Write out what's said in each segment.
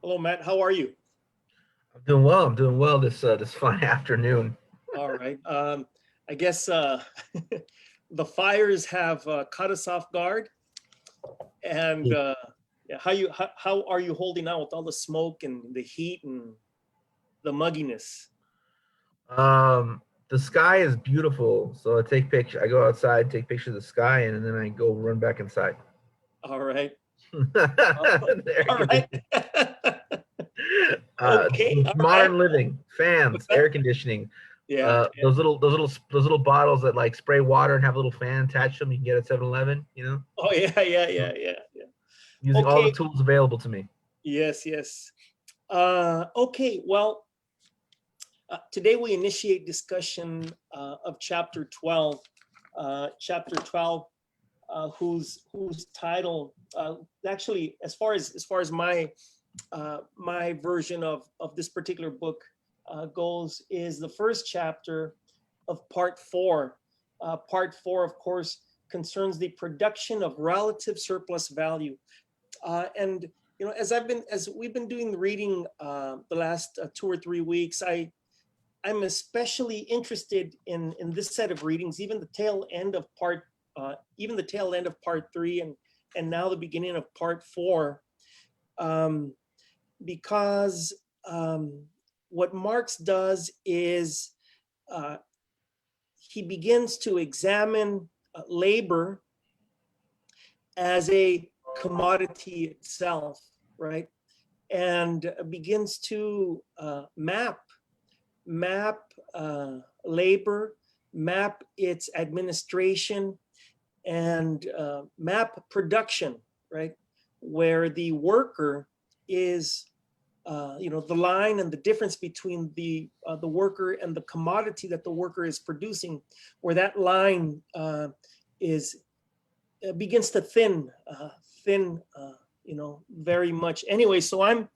Hello, Matt. How are you? I'm doing well. I'm doing well this fine afternoon. All right. I guess the fires have caught us off guard, and yeah, how are you holding out with all the smoke and the heat and the mugginess? The sky is beautiful, so I take pictures. I go outside, take pictures of the sky, and then I go run back inside. All right. Oh, The air all right. conditioning. Okay. All right. Modern living, fans, air conditioning. Yeah. Yeah. Those little bottles that like spray water and have a little fan attached to them. You can get at 7-Eleven. Oh, yeah. Yeah. Yeah. Yeah. Yeah. Using all the Okay. tools available to me. Yes. Yes. Okay. Well, today we initiate discussion of chapter 12. Chapter 12, whose title actually, as far as my version of this particular book goes, is the first chapter of part 4. Part 4, of course, concerns the production of relative surplus value. And as we've been doing the reading the last 2 or 3 weeks, I'm especially interested in this set of readings, even the tail end of part 3, and now the beginning of part 4, because what Marx does is uh, he begins to examine labor as a commodity itself, right? And begins to map labor, map its administration, and map production, right? Where the worker is, the line and the difference between the worker and the commodity that the worker is producing, where that line is begins to thin, very much. Anyway, so I'm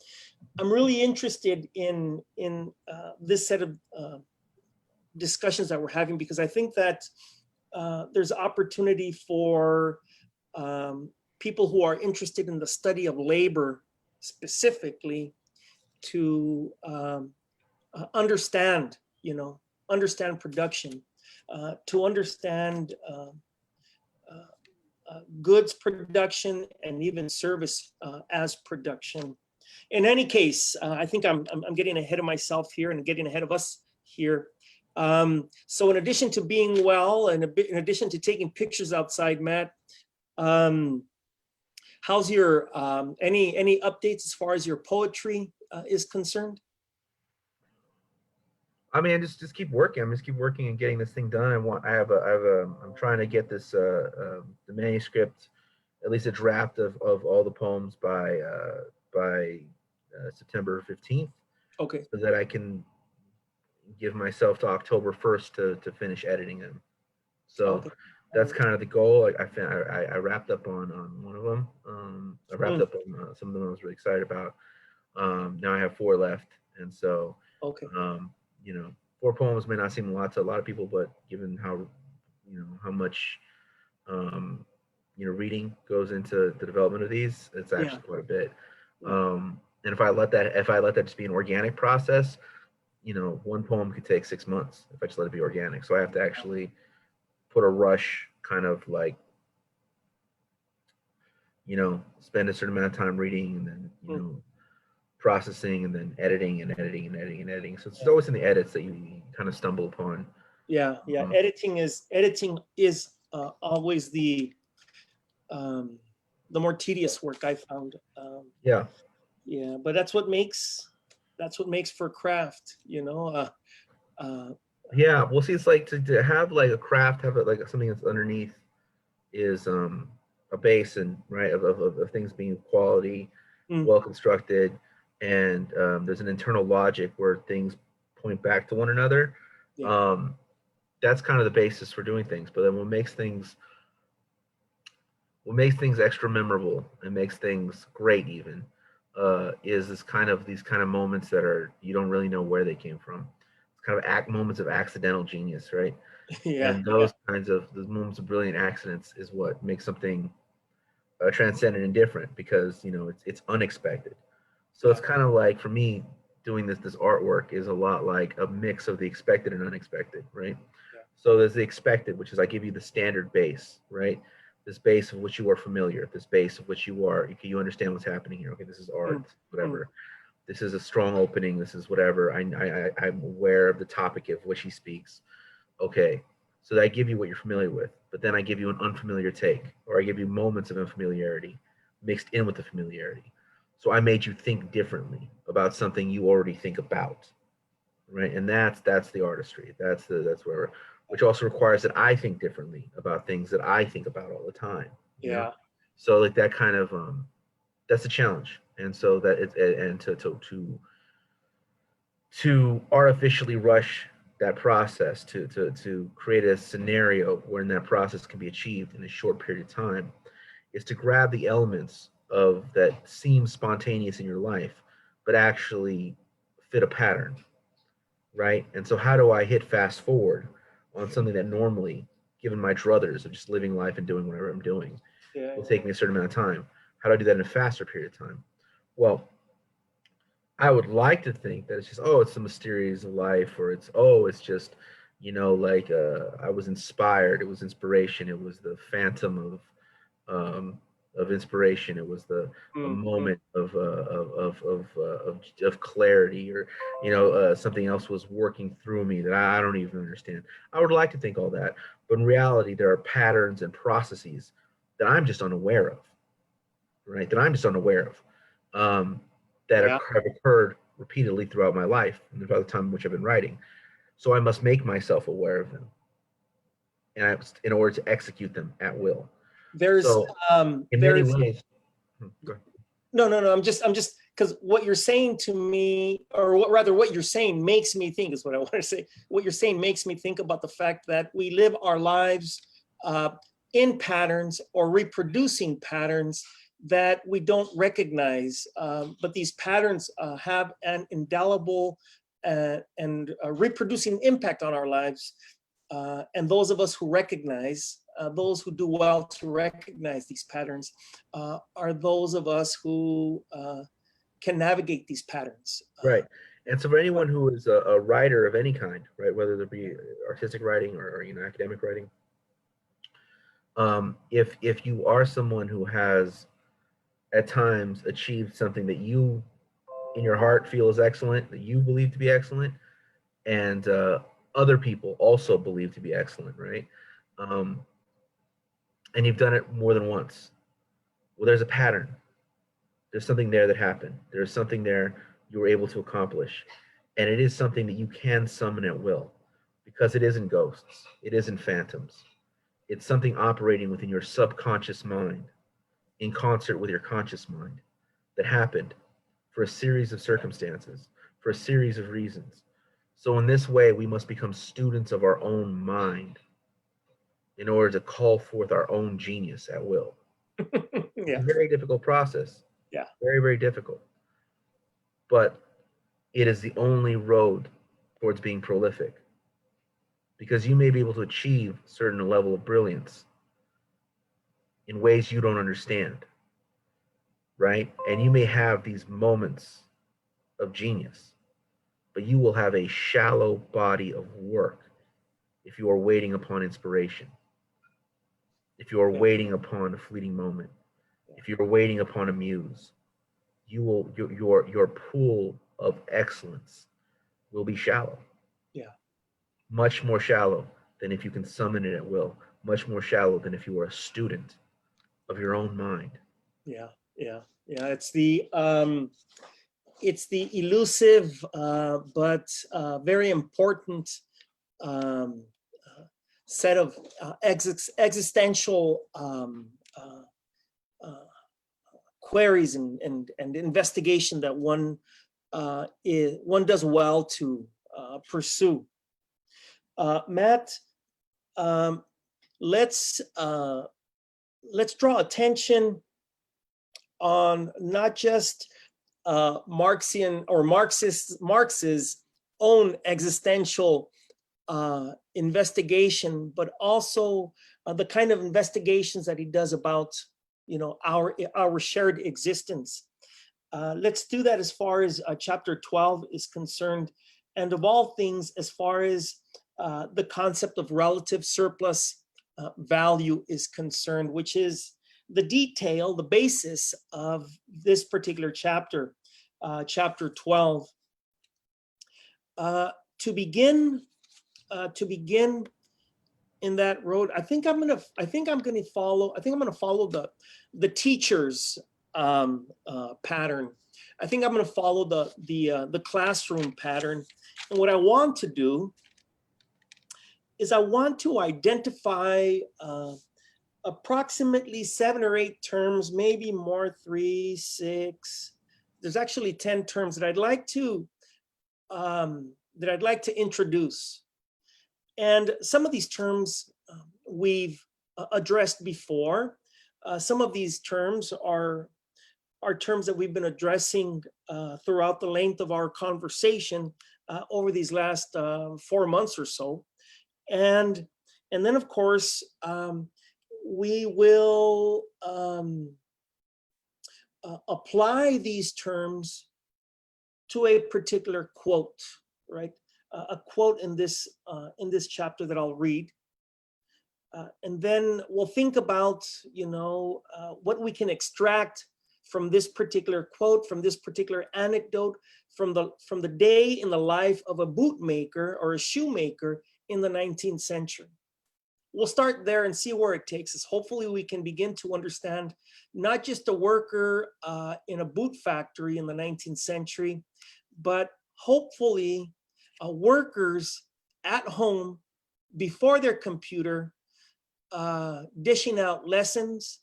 really interested in this set of discussions that we're having, because I think that there's opportunity for people who are interested in the study of labor specifically to understand, understand production, to understand goods production, and even service as production. In any case, I think I'm getting ahead of myself here and getting ahead of us here. So in addition to being well, and in addition to taking pictures outside, Matt, how's your any updates as far as your poetry is concerned? I mean, just keep working. I'm just keep working and getting this thing done. I'm trying to get this the manuscript, at least a draft of all the poems by September 15th, Okay. so that I can give myself to October 1st to finish editing them. So Okay. that's kind of the goal. I wrapped up on one of them. I wrapped Mm, up on some of them I was really excited about. Now I have 4 left, and so okay. um, 4 poems may not seem a lot to a lot of people, but given how much um, reading goes into the development of these, it's Yeah. actually quite a bit. Yeah. And if I let that just be an organic process, one poem could take 6 months if I just let it be organic. So I have to actually put a rush, kind of like, spend a certain amount of time reading, and then Mm, processing, and then editing and editing and editing and editing. So it's yeah. always in the edits that you kind of stumble upon. Yeah. Yeah. Um, Editing is always um, the more tedious work I found. yeah, Yeah, but that's what makes for craft, Uh, yeah. Well, see, it's like to have like a craft, have it like something that's underneath is a basin, right, of things being quality, mm, well constructed, and there's an internal logic where things point back to one another. yeah. Um, that's kind of the basis for doing things. But then what makes things extra memorable and makes things great even is these kind of moments that are, you don't really know where they came from. It's kind of moments of accidental genius, right? Yeah, And yeah, those moments of brilliant accidents is what makes something transcendent and different, because it's unexpected. So it's kind of like, for me, doing this artwork is a lot like a mix of the expected and unexpected, right? Yeah. So there's the expected, which is I give you the standard base, right? This base of which you are familiar, this base of which you understand what's happening here. Okay, this is art, Mm, mm, whatever. This is a strong opening. This is whatever. I'm aware of the topic of which he speaks. Okay, so I give you what you're familiar with, but then I give you an unfamiliar take, or I give you moments of unfamiliarity mixed in with the familiarity. So I made you think differently about something you already think about, right? And that's the artistry. That's where, which also requires that I think differently about things that I think about all the time. You know, yeah. so like that kind of that's a challenge. And so that it's and to artificially rush that process to create a scenario wherein that process can be achieved in a short period of time is to grab the elements of that seem spontaneous in your life but actually fit a pattern, right? And so how do I hit fast forward on something that normally, given my druthers of just living life and doing whatever I'm doing, Yeah. will take me a certain amount of time? How do I do that in a faster period of time? Well, I would like to think that it's just, oh, it's the mysterious of life, or it's, oh, it's just, like I was inspired. It was inspiration. It was the phantom of inspiration. It was the a Mm, mm, moment of clarity, or something else was working through me that I don't even understand. I would like to think all that, but in reality, there are patterns and processes that I'm just unaware of, right? That I'm just unaware of, that yeah. have occurred repeatedly throughout my life and throughout the time in which I've been writing. So I must make myself aware of them, in order to execute them at will. There's So, in many ways, go ahead. no. I'm just because what you're saying to me, or what rather what you're saying makes me think is what I want to say. What you're saying makes me think about the fact that we live our lives uh, in patterns or reproducing patterns that we don't recognize. But these patterns have an indelible and reproducing impact on our lives. And those of us who recognize, those who do well to recognize these patterns, are those of us who can navigate these patterns. Right. And so, for But anyone who is a writer of any kind, right, whether it be artistic writing or academic writing, if you are someone who has at times achieved something that you in your heart feel is excellent, that you believe to be excellent, and other people also believe to be excellent, right? Um, and you've done it more than once. Well, there's a pattern. There's something there that happened. There's something there you were able to accomplish. And it is something that you can summon at will, because it isn't ghosts, it isn't phantoms. It's something operating within your subconscious mind in concert with your conscious mind that happened for a series of circumstances, for a series of reasons. So, in this way, we must become students of our own mind in order to call forth our own genius at will. It's yeah, a very difficult process, yeah, very, very difficult. But it is the only road towards being prolific, because you may be able to achieve a certain level of brilliance in ways you don't understand, right? And you may have these moments of genius, but you will have a shallow body of work if you are waiting upon inspiration, if you are yeah, waiting upon a fleeting moment, if you are waiting upon a muse. Your pool of excellence will be shallow, yeah, much more shallow than if you can summon it at will, much more shallow than if you were a student of your own mind. yeah, yeah. It's the elusive but very important um, uh, set of existential uh, queries and investigation that one does well to pursue. Matt, um, let's let's draw attention on not just Marxian or Marx's own existential investigation, but also the kind of investigations that he does about our shared existence. Let's do that as far as chapter 12 is concerned. And of all things, as far as the concept of relative surplus value is concerned, which is the detail, the basis of this particular chapter, chapter 12. To begin in that road, I think I'm gonna follow the teacher's pattern. I think I'm gonna follow the classroom pattern. And what I want to do is I want to identify approximately 7 or 8 terms, maybe more, 3, 6. There's actually 10 terms that I'd like to introduce. And some of these terms we've addressed before. Some of these terms are terms that we've been addressing throughout the length of our conversation over these last 4 months or so. And then, of course, we will apply these terms to a particular quote, right? A quote in this chapter that I'll read. And then we'll think about, what we can extract from this particular quote, from this particular anecdote, from the day in the life of a bootmaker or a shoemaker in the 19th century. We'll start there and see where it takes us. Hopefully we can begin to understand not just a worker in a boot factory in the 19th century, but hopefully workers at home before their computer, dishing out lessons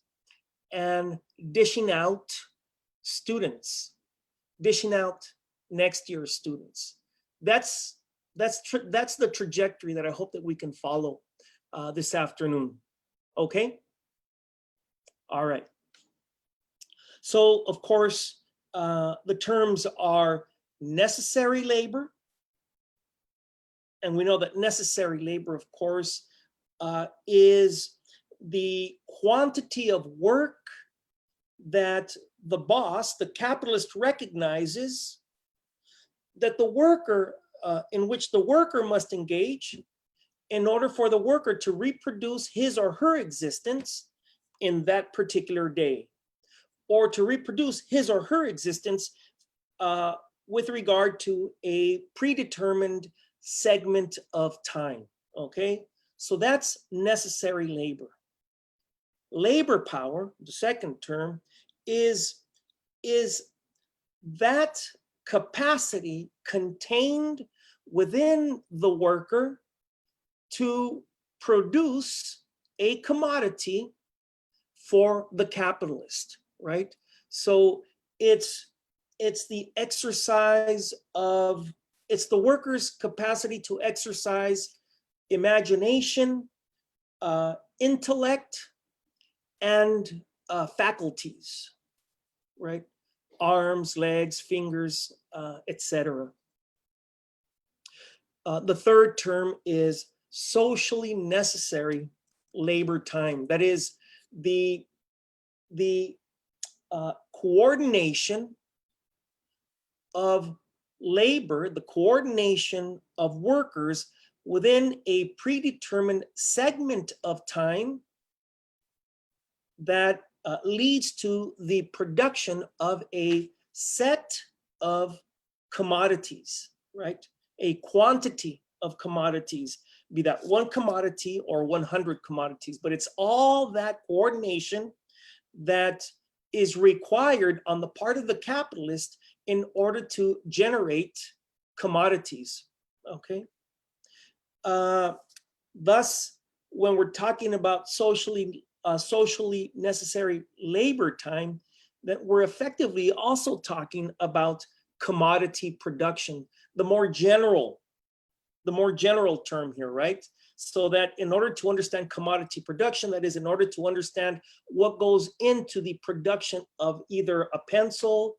and dishing out students, dishing out next year's students. That's the trajectory that I hope that we can follow this afternoon. Okay? All right. So, of course, the terms are necessary labor. And we know that necessary labor, of course, is the quantity of work that the boss, the capitalist, recognizes that the worker, in which the worker must engage in order for the worker to reproduce his or her existence in that particular day, or to reproduce his or her existence with regard to a predetermined segment of time, okay? So that's necessary labor. Labor power, the second term, is that capacity contained within the worker to produce a commodity for the capitalist, right? So it's the exercise of, it's the worker's capacity to exercise imagination, intellect, and faculties, right? Arms, legs, fingers, etc. The third term is socially necessary labor time. That is the coordination of labor, the coordination of workers within a predetermined segment of time that leads to the production of a set of commodities, right? A quantity of commodities, be that one commodity or 100 commodities, but it's all that coordination that is required on the part of the capitalist in order to generate commodities, okay? Thus, when we're talking about socially necessary labor time, that we're effectively also talking about commodity production, the more general term here, right? So that in order to understand commodity production, that is, in order to understand what goes into the production of either a pencil,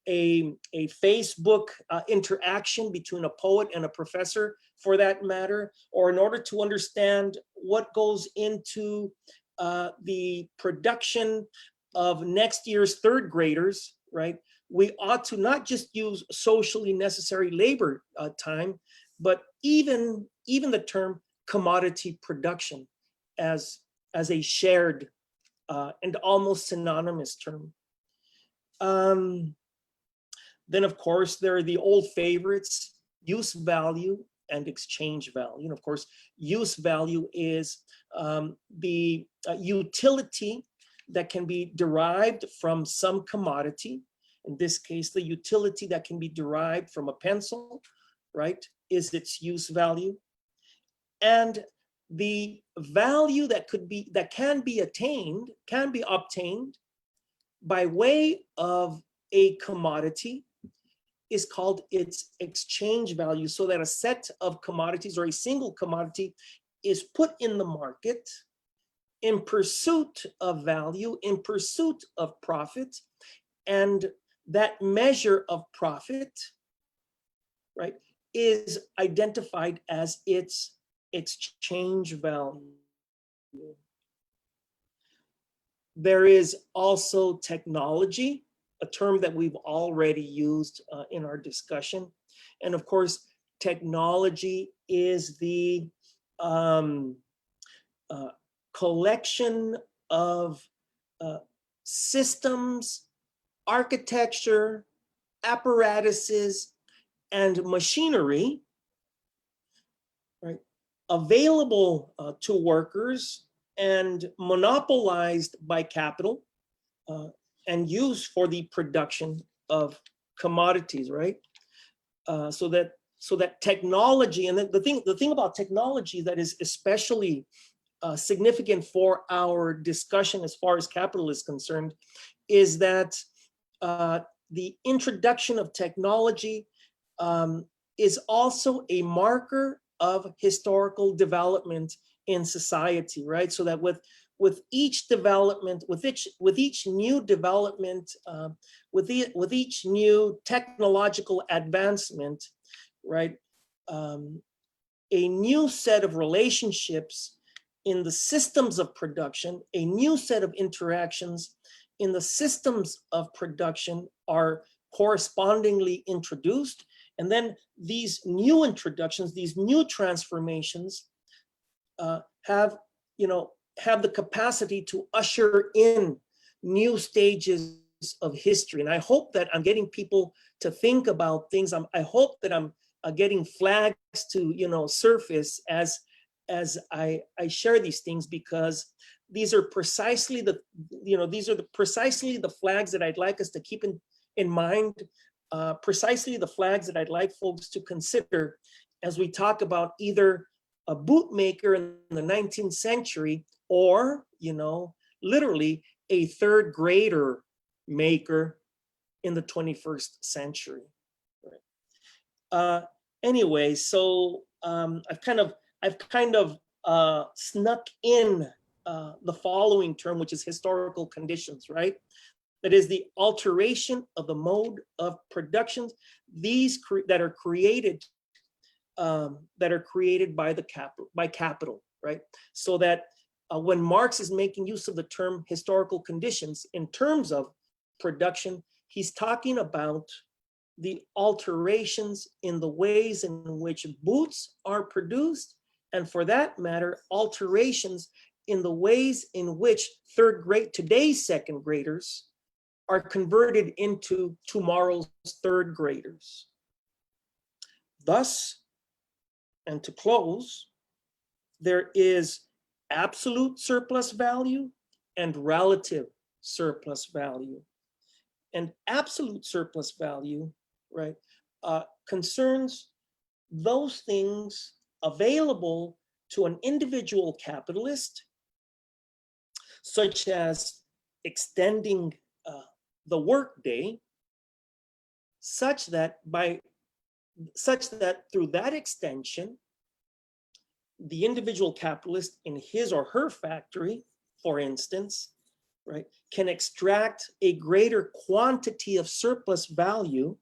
a Facebook interaction between a poet and a professor, for that matter, or in order to understand what goes into the production of next year's third graders, right? we ought to not just use socially necessary labor time, but even the term commodity production as a shared and almost synonymous term. Then of course there are the old favorites, use value and exchange value. And of course, use value is the utility that can be derived from some commodity. In this case, the utility that can be derived from a pencil, right, is its use value. And the value that can be obtained by way of a commodity is called its exchange value, so that a set of commodities or a single commodity is put in the market in pursuit of value, in pursuit of profit, and that measure of profit, right, is identified as its exchange value. There is also technology, a term that we've already used in our discussion. And of course, technology is the collection of systems, architecture, apparatuses, and machinery, right, available to workers and monopolized by capital and used for the production of commodities, right? So that technology, and the thing about technology that is especially significant for our discussion as far as capital is concerned, is that the introduction of technology is also a marker of historical development in society, right? So that with each development, with each new development, with each new technological advancement, right, a new set of relationships in the systems of production, a new set of interactions in the systems of production are correspondingly introduced. And then these new introductions, these new transformations have the capacity to usher in new stages of history. And I hope that I'm getting people to think about things. I hope that I'm getting flags to surface as I share these things, because these are precisely the flags that I'd like us to keep in mind, precisely the flags that I'd like folks to consider as we talk about either a bootmaker in the 19th century or, literally a third grader maker in the 21st century. Right? Anyway, so I've kind of snuck in the following term, which is historical conditions, right? That is the alteration of the mode of production, that are created by capital, right? So that when Marx is making use of the term historical conditions in terms of production, he's talking about the alterations in the ways in which boots are produced, and for that matter, alterations in the ways in which today's second graders are converted into tomorrow's third graders. Thus, and to close, there is absolute surplus value and relative surplus value. And absolute surplus value, right, concerns those things available to an individual capitalist, such as extending the workday, such that through that extension, the individual capitalist in his or her factory, for instance, right, can extract a greater quantity of surplus value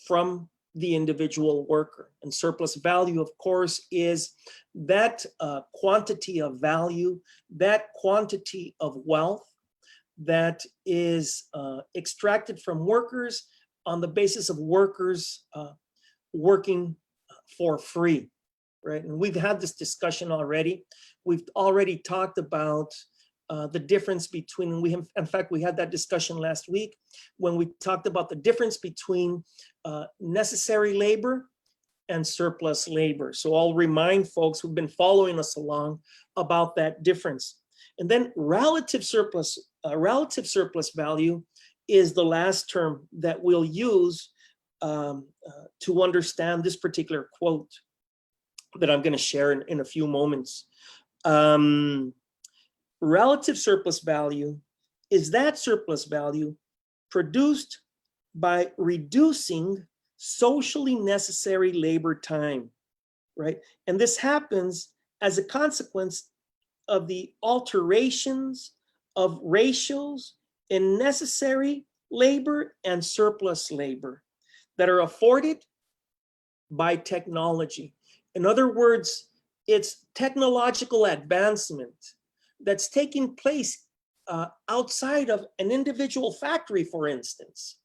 from the individual worker. And surplus value, of course, is that quantity of value, that quantity of wealth that is extracted from workers on the basis of workers working for free, right? And we've had this discussion already. We've already talked about the difference between, in fact, we had that discussion last week when we talked about the difference between necessary labor and surplus labor. So I'll remind folks who've been following us along about that difference. And then relative surplus value is the last term that we'll use to understand this particular quote that I'm going to share in a few moments. Relative surplus value is that surplus value produced by reducing socially necessary labor time, right? And this happens as a consequence of the alterations of ratios in necessary labor and surplus labor that are afforded by technology. In other words, it's technological advancement that's taking place outside of an individual factory, for instance.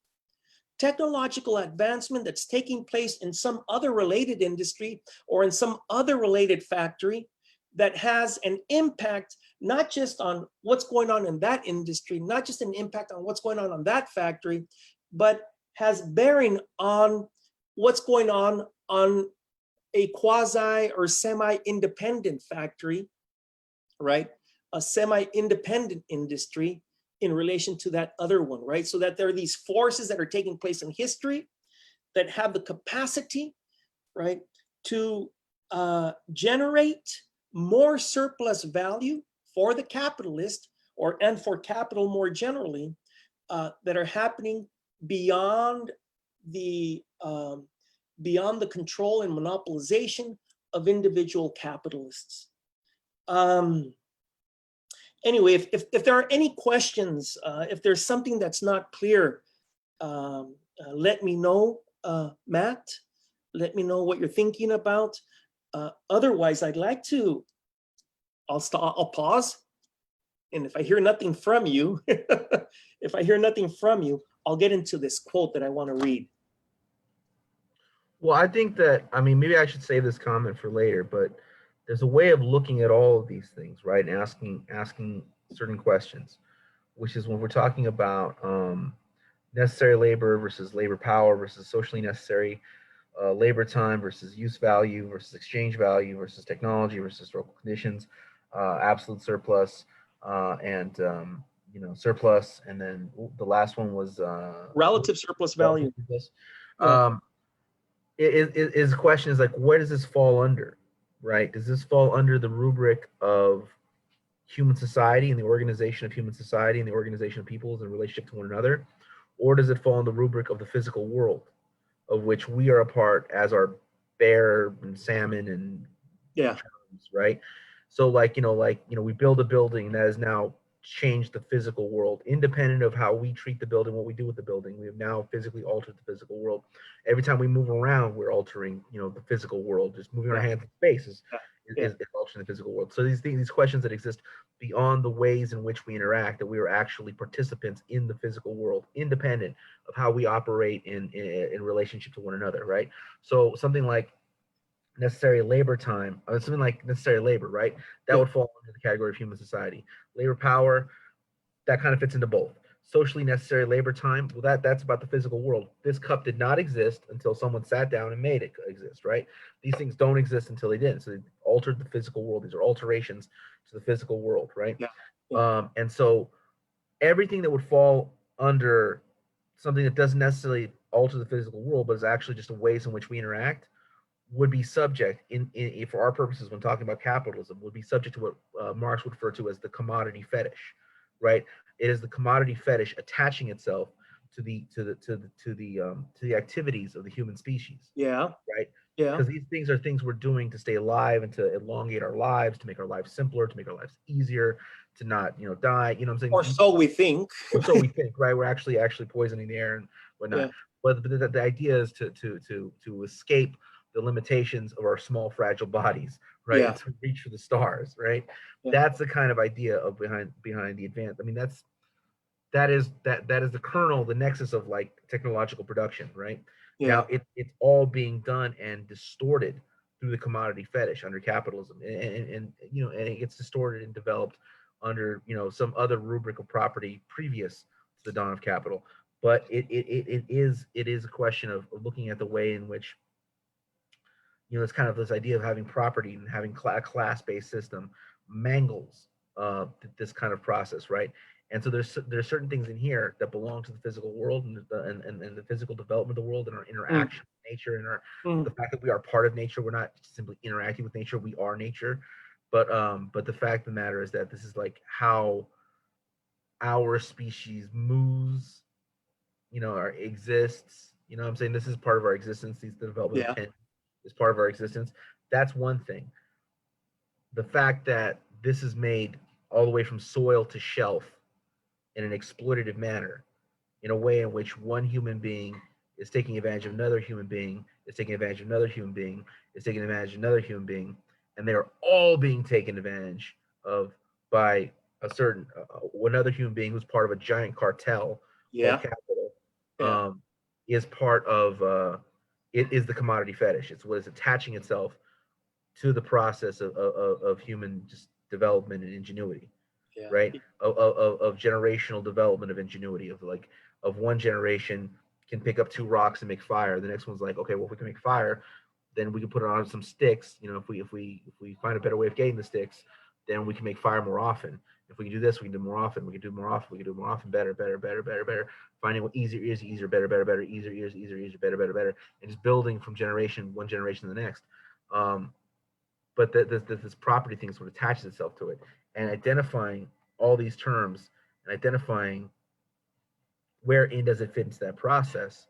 Technological advancement that's taking place in some other related industry or in some other related factory that has an impact not just on what's going on in that industry, not just an impact on what's going on that factory, but has bearing on what's going on a quasi or semi-independent factory, right? A semi-independent industry in relation to that other one, right? So that there are these forces that are taking place in history that have the capacity, right, to generate more surplus value for the capitalist and for capital more generally that are happening beyond the control and monopolization of individual capitalists. Anyway, if there are any questions, if there's something that's not clear, let me know, Matt. Let me know what you're thinking about. Otherwise, I'd like to, I'll pause. And if I hear nothing from you, I'll get into this quote that I want to read. Well, I think that, I mean, maybe I should save this comment for later, but there's a way of looking at all of these things, right? And asking certain questions, which is when we're talking about necessary labor versus labor power versus socially necessary labor time versus use value versus exchange value versus technology versus historical conditions, absolute surplus and surplus, and then the last one was relative surplus value. His question is like, where does this fall under, right? Does this fall under the rubric of human society and the organization of human society and the organization of peoples in relationship to one another? Or does it fall in the rubric of the physical world, of which we are a part as our bear and salmon and terms, right? So we build a building that has now changed the physical world, independent of how we treat the building, what we do with the building. We have now physically altered the physical world. Every time we move around, we're altering, the physical world. Just moving our hands in space is altering the physical world. So these questions that exist beyond the ways in which we interact, that we are actually participants in the physical world, independent of how we operate in relationship to one another, right? So something like necessary labor time, something like necessary labor, right? That would fall under the category of human society. Labor power, that kind of fits into both. Socially necessary labor time, well, that's about the physical world. This cup did not exist until someone sat down and made it exist, right? These things don't exist until they did. So they altered the physical world. These are alterations to the physical world, right? And so everything that would fall under something that doesn't necessarily alter the physical world, but is actually just the ways in which we interact, would be subject, in for our purposes when talking about capitalism, would be subject to what Marx would refer to as the commodity fetish, right? It is the commodity fetish attaching itself to the activities of the human species. Right. Because these things are things we're doing to stay alive and to elongate our lives, to make our lives simpler, to make our lives easier, to not die. You know what I'm saying? Or so we think. Or so we think, right? We're actually poisoning the air and whatnot. But the idea is to escape the limitations of our small, fragile bodies, right? And to reach for the stars, right? That's the kind of idea of behind the advance. I mean, that is the kernel, the nexus of like technological production, right? Now Yeah. it's all being done and distorted through the commodity fetish under capitalism, and it gets distorted and developed under some other rubric of property previous to the dawn of capital. But it is a question of looking at the way in which it's kind of this idea of having property and having a class-based system mangles this kind of process, right? And so there's certain things in here that belong to the physical world and the physical development of the world and our Mm, interaction with nature and the mm, fact that we are part of nature. We're not simply interacting with nature; we are nature. But the fact of the matter is that this is like how our species moves, or exists. You know what I'm saying? This is part of our existence. The development of yeah. pen is part of our existence. That's one thing. The fact that this is made all the way from soil to shelf in an exploitative manner, in a way in which one human being is taking advantage of another human being, is taking advantage of another human being, is taking advantage of another human being, and they are all being taken advantage of by another human being who's part of a giant cartel called Yeah. Capital, Yeah. um, is part of it is the commodity fetish. It's what is attaching itself to the process of human just development and ingenuity, Yeah. right? Of generational development of ingenuity, of one generation can pick up two rocks and make fire. The next one's like, okay, well, if we can make fire, then we can put it on some sticks. If we find a better way of getting the sticks, then we can make fire more often. If we can do this, we can do more often. We can do more often. We can do more often. Better, better, better, better, better. Finding what easier is, easier, better, better, better, easier, easier, easier, better, better, better, and just building from one generation to the next. Um, but this property thing sort of attaches itself to it, and identifying all these terms and identifying wherein does it fit into that process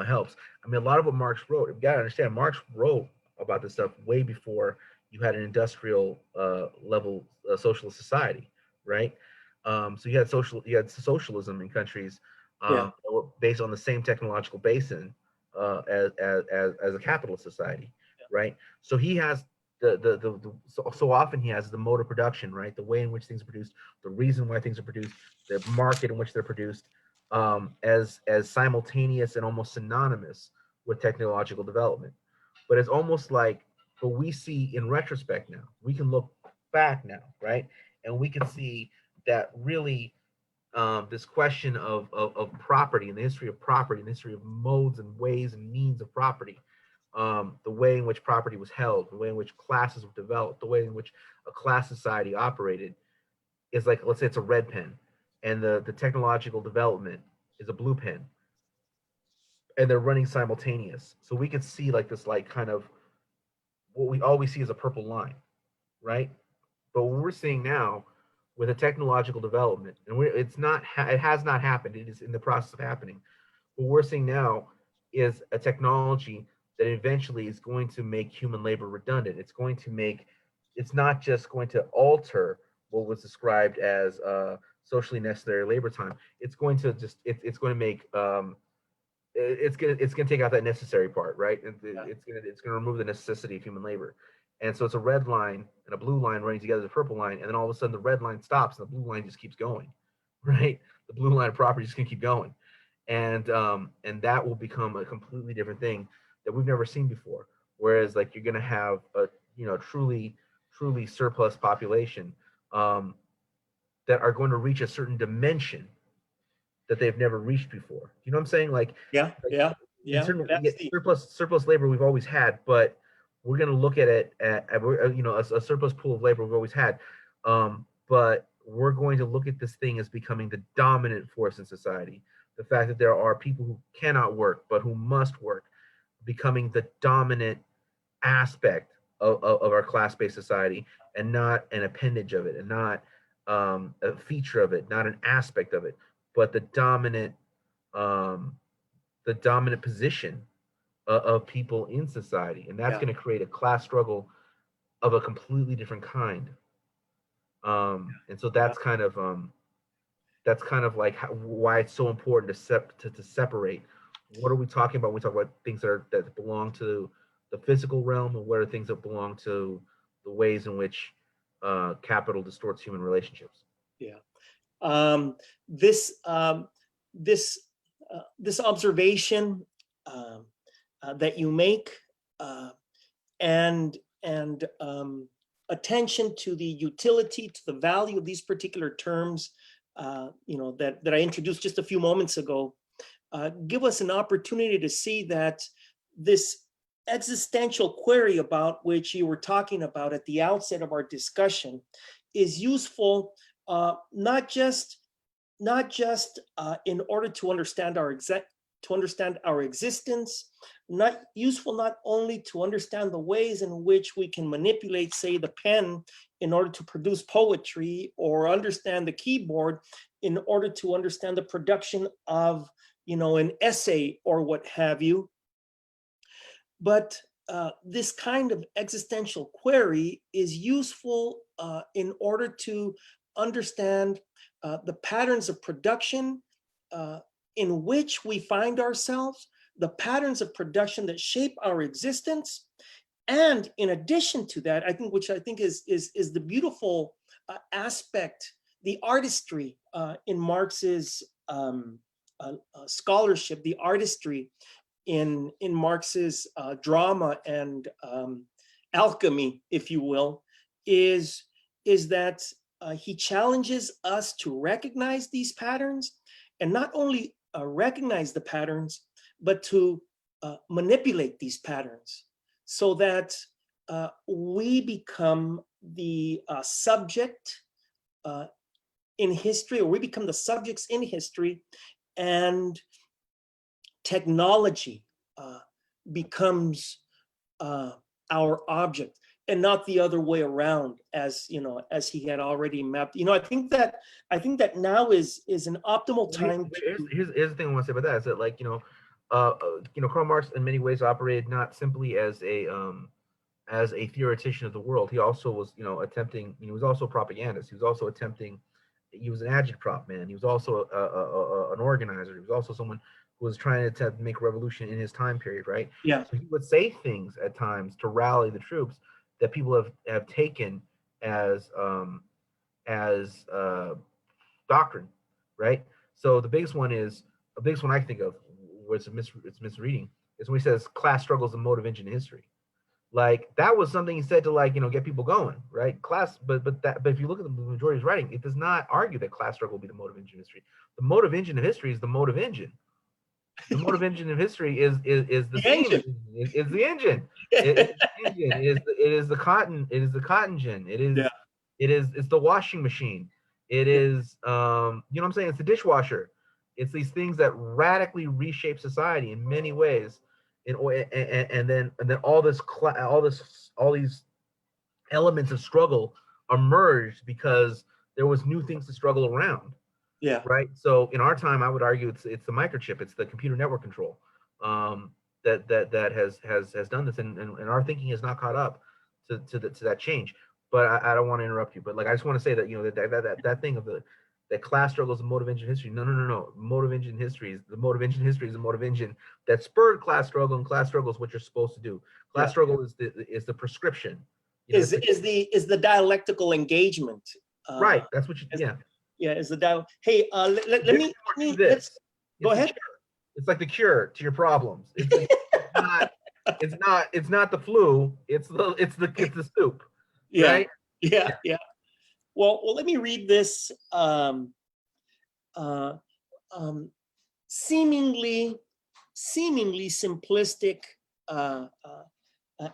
helps. I mean, a lot of what Marx wrote, you got to understand, Marx wrote about this stuff way before you had an industrial level socialist society, right? So you had socialism in countries Yeah. that were based on the same technological basin as a capitalist society, right? So he has so often he has the mode of production, right? The way in which things are produced, the reason why things are produced, the market in which they're produced, as simultaneous and almost synonymous with technological development. But it's almost like, but we see in retrospect now, we can look back now, right? And we can see that really this question of property and the history of property and the history of modes and ways and means of property, the way in which property was held, the way in which classes were developed, the way in which a class society operated is like, let's say it's a red pen, and the technological development is a blue pen, and they're running simultaneous. So we can see like this, like kind of what we always see is a purple line, right? But what we're seeing now with a technological development, and it has not happened. It is in the process of happening. What we're seeing now is a technology that eventually is going to make human labor redundant. It's not just going to alter what was described as socially necessary labor time. It's going to it's going to make it's gonna take out that necessary part, right? Yeah. It's gonna remove the necessity of human labor, and so it's a red line and a blue line running together, the purple line, and then all of a sudden the red line stops and the blue line just keeps going, right? The blue line of property is just gonna keep going, and that will become a completely different thing that we've never seen before. Whereas like you're gonna have a truly surplus population um, that are going to reach a certain dimension that they've never reached before. You know what I'm saying? Yeah. Like Yeah. in Yeah. certain That's the, surplus labor we've always had, but we're going to look at it a surplus pool of labor we've always had, but we're going to look at this thing as becoming the dominant force in society. The fact that there are people who cannot work but who must work, becoming the dominant aspect of our class-based society, and not an appendage of it, and not a feature of it, not an aspect of it, but um, the dominant position of people in society, and that's yeah. going to create a class struggle of a completely different kind. And so Yeah. that's kind of like why it's so important to separate. What are we talking about when we talk about things that belong to the physical realm, and what are things that belong to the ways in which capital distorts human relationships? Yeah. Um, this this this observation that you make, and attention to the utility, to the value of these particular terms, that I introduced just a few moments ago, give us an opportunity to see that this existential query about which you were talking about at the outset of our discussion is useful, not just in order to understand our existence, not useful not only to understand the ways in which we can manipulate, say, the pen in order to produce poetry, or understand the keyboard in order to understand the production of, an essay or what have you. But this kind of existential query is useful in order to understand the patterns of production in which we find ourselves, the patterns of production that shape our existence. And in addition to that, which I think is the beautiful aspect, the artistry in Marx's scholarship, the artistry in Marx's drama and alchemy, if you will, is that he challenges us to recognize these patterns, and not only recognize the patterns, but to manipulate these patterns so that we become the subject in history, or we become the subjects in history, and technology becomes our object, and not the other way around, as he had already mapped. I think that now is an optimal time. Here's the thing I want to say about that, is that, like, Karl Marx in many ways operated not simply as a theoretician of the world. He also was, attempting. He was also a propagandist. He was also attempting. He was an agitprop man. He was also an organizer. He was also someone who was trying to make a revolution in his time period, right? Yeah. So he would say things at times to rally the troops that people have taken as doctrine, right? So the biggest one I can think of, where it's misreading, is when he says class struggle is the mode of engine in history. Like, that was something he said to, like, get people going, right? Class, but if you look at the majority of his writing, it does not argue that class struggle will be the mode of engine in history. The mode of engine of history is the mode of engine. The mode of engine of history is the steam engine. Is the engine. It is the cotton. It is the cotton gin. It's the washing machine. It is what I'm saying. It's the dishwasher. It's these things that radically reshape society in many ways. And then all these elements of struggle emerged because there was new things to struggle around. Yeah. Right. So in our time, I would argue it's the microchip, it's the computer network control that has done this, and our thinking has not caught up to that change. But I don't want to interrupt you. But, like, I just want to say that that thing of that class struggle is the mode of engine history. No. Mode of engine history is the mode of engine that spurred class struggle, and class struggle is what you're supposed to do. Class struggle is the prescription. Is the dialectical engagement. Right. That's what you. Yeah, is the dial. Hey, let me let's go ahead. It's like the cure to your problems. It's not the flu. It's the soup. Yeah. Right? Yeah. Well, let me read this seemingly simplistic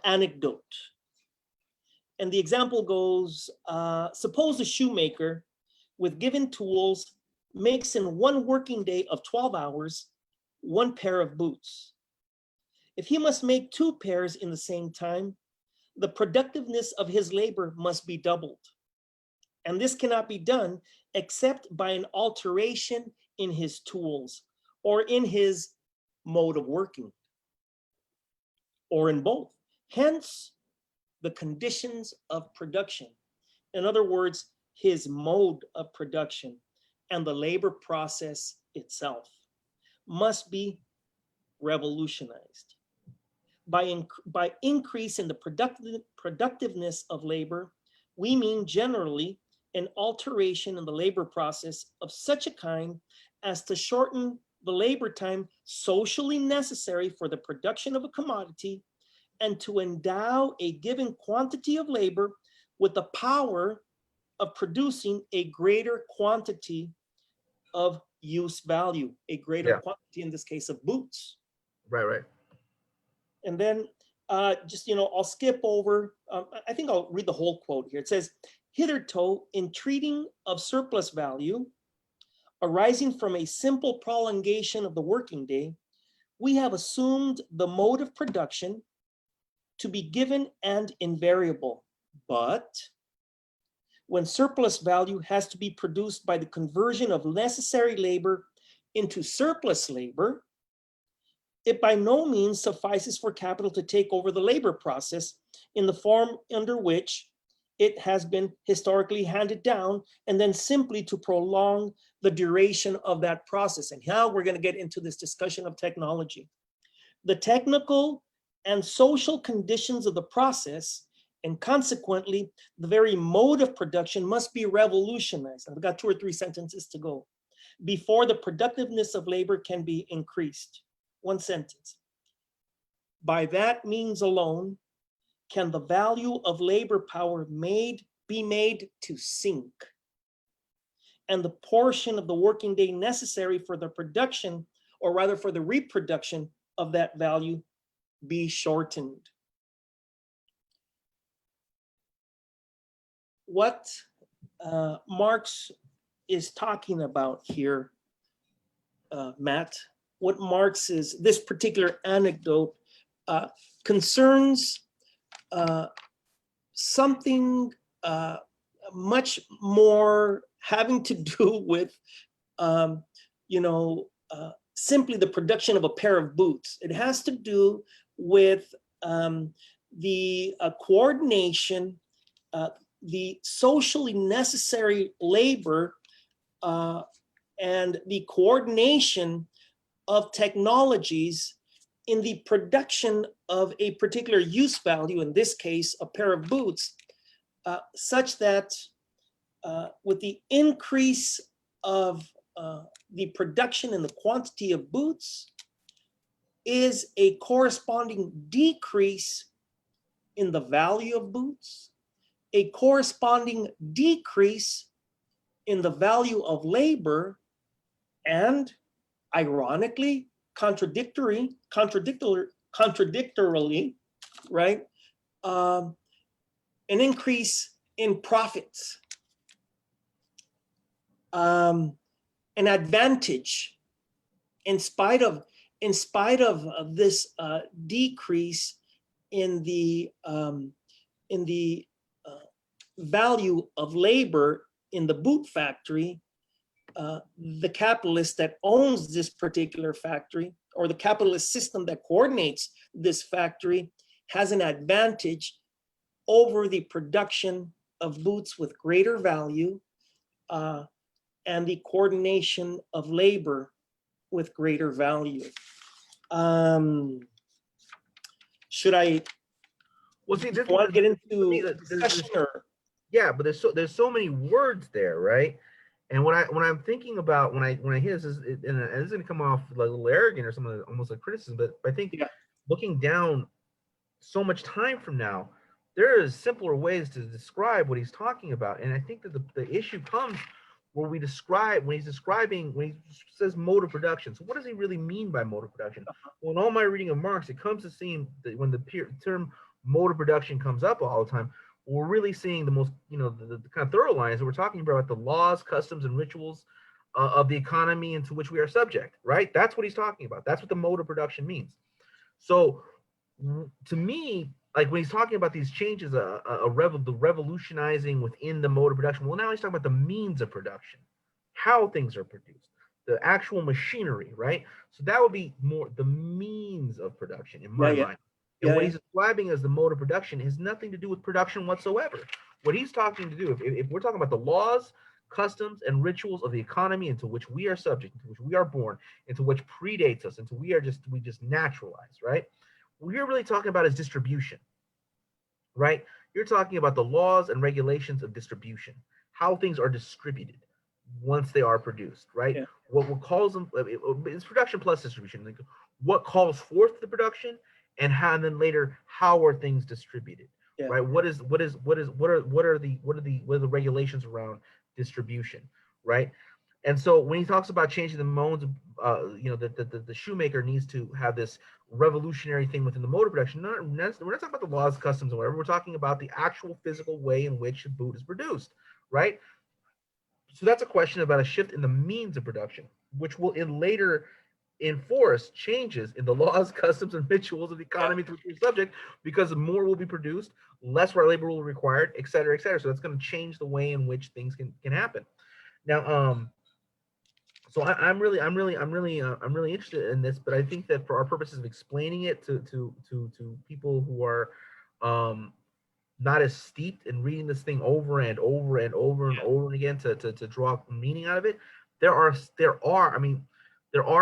anecdote. And the example goes: suppose a shoemaker, with given tools, makes in one working day of 12 hours, one pair of boots. If he must make two pairs in the same time, the productiveness of his labor must be doubled. And this cannot be done except by an alteration in his tools, or in his mode of working, or in both. Hence, the conditions of production. In other words, his mode of production and the labor process itself must be revolutionized. By increase in the productiveness of labor, we mean generally an alteration in the labor process of such a kind as to shorten the labor time socially necessary for the production of a commodity, and to endow a given quantity of labor with the power of producing a greater quantity of use value, a greater Yeah. quantity, in this case, of boots. Right. Right. And then just, I'll skip over, I think I'll read the whole quote here. It says, hitherto, in treating of surplus value arising from a simple prolongation of the working day, we have assumed the mode of production to be given and invariable. But when surplus value has to be produced by the conversion of necessary labor into surplus labor, it by no means suffices for capital to take over the labor process in the form under which it has been historically handed down, and then simply to prolong the duration of that process. And now we're going to get into this discussion of technology. The technical and social conditions of the process, and consequently, the very mode of production, must be revolutionized. I've got 2 or 3 sentences to go before the productiveness of labor can be increased. 1 sentence. By that means alone can the value of labor power be made to sink, and the portion of the working day necessary for the production, or rather for the reproduction of that value, be shortened. What Marx is talking about here, Matt, what Marx is, this particular anecdote concerns something much more having to do with, simply the production of a pair of boots. It has to do with the coordination, the socially necessary labor, and the coordination of technologies in the production of a particular use value, in this case, a pair of boots, such that with the increase of the production and the quantity of boots is a corresponding decrease in the value of boots, a corresponding decrease in the value of labor, and ironically, contradictorily, right? An increase in profits, an advantage, in spite of this decrease in the value of labor in the boot factory. The capitalist that owns this particular factory, or the capitalist system that coordinates this factory, has an advantage over the production of boots with greater value and the coordination of labor with greater value. Should I Well, see, this want to get into discussion, or? Yeah, but there's so many words there, right? And when I'm thinking about when I hear this, and it's going to come off like a little arrogant or something, almost like criticism, but I think looking down so much time from now, there is simpler ways to describe what he's talking about. And I think that the issue comes where when he says mode of production. So what does he really mean by mode of production? Well, in all my reading of Marx, it comes to seeing that when the term mode of production comes up all the time, we're really seeing the most, the kind of thorough lines that we're talking about the laws, customs, and rituals of the economy into which we are subject, right? That's what he's talking about. That's what the mode of production means. So to me, like when he's talking about these changes, the revolutionizing within the mode of production, well, now he's talking about the means of production, how things are produced, the actual machinery, right? So that would be more the means of production in my mind. And what he's describing as the mode of production has nothing to do with production whatsoever. What he's talking to do, if we're talking about the laws, customs, and rituals of the economy into which we are subject, into which we are born, into which predates us, into we just naturalize, right? What you're really talking about is distribution, right? You're talking about the laws and regulations of distribution. how things are distributed once they are produced, right? Yeah. What calls them, it's production plus distribution. Like what calls forth the production, and how, and then later, how are things distributed, Yeah. right? What are the regulations around distribution, right? And so when he talks about changing the modes, the shoemaker needs to have this revolutionary thing within the mode of production. We're not talking about the laws, customs, and whatever. We're talking about the actual physical way in which a boot is produced, right? So that's a question about a shift in the means of production, which will in later enforce changes in the laws, customs, and rituals of the economy to which we're subject, because more will be produced, less labor will be required, et cetera, et cetera. So that's going to change the way in which things can happen. Now, so I'm really interested in this, but I think that for our purposes of explaining it to people who are not as steeped in reading this thing over and over and over and over again to draw meaning out of it, there are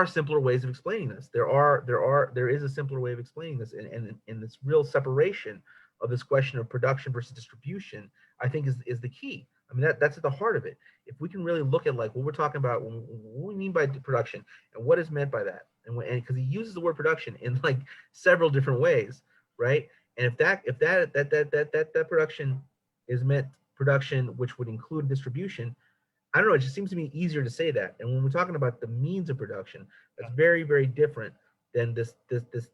simpler ways of explaining this. There is a simpler way of explaining this, and this real separation of this question of production versus distribution, I think is the key. I mean, that's at the heart of it. If we can really look at like what we're talking about, what we mean by production and what is meant by that, and because he uses the word production in like several different ways, right? And if that production is meant production, which would include distribution, I don't know. It just seems to me easier to say that. And when we're talking about the means of production, that's very, very different than the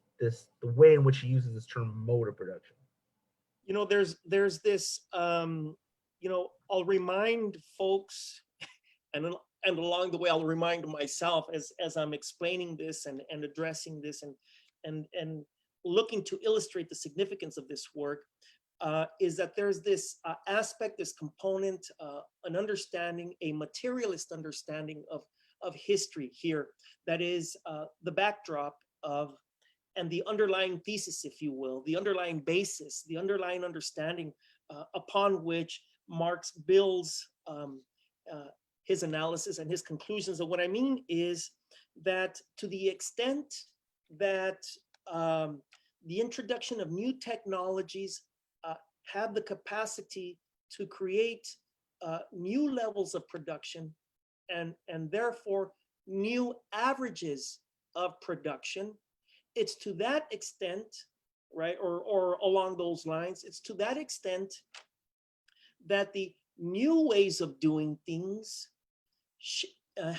way in which he uses this term mode of production. You know, there's this, you know, I'll remind folks, and along the way, I'll remind myself as I'm explaining this and addressing this and looking to illustrate the significance of this work, is that there's this aspect, this component, an understanding, a materialist understanding of history here, that is the backdrop of, and the underlying thesis, if you will, the underlying basis, the underlying understanding upon which Marx builds his analysis and his conclusions. And what I mean is that to the extent that the introduction of new technologies have the capacity to create new levels of production and therefore new averages of production, it's to that extent, right, or along those lines, it's to that extent that the new ways of doing things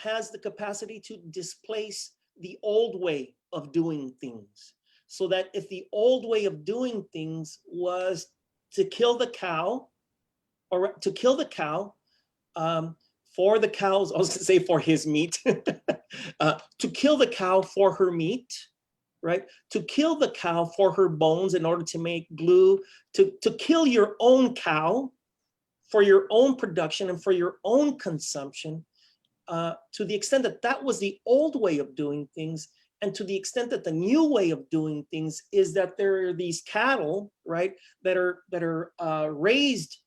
has the capacity to displace the old way of doing things. So that if the old way of doing things was to kill the cow, or to kill the cow for the cows, I was going to say for his meat, to kill the cow for her meat, right? To kill the cow for her bones in order to make glue, to kill your own cow for your own production and for your own consumption, to the extent that that was the old way of doing things, and to the extent that the new way of doing things is that there are these cattle, right, that are raised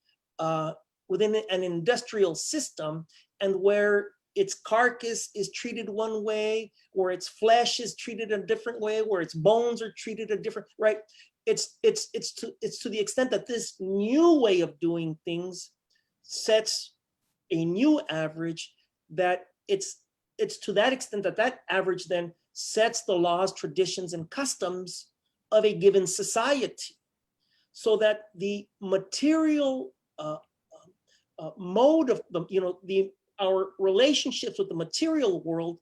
within an industrial system, and where its carcass is treated one way, where its flesh is treated a different way, where its bones are treated a different, right? It's to the extent that this new way of doing things sets a new average, that it's to that extent that that average then sets the laws, traditions, and customs of a given society, so that the material mode of the, you know, our relationships with the material world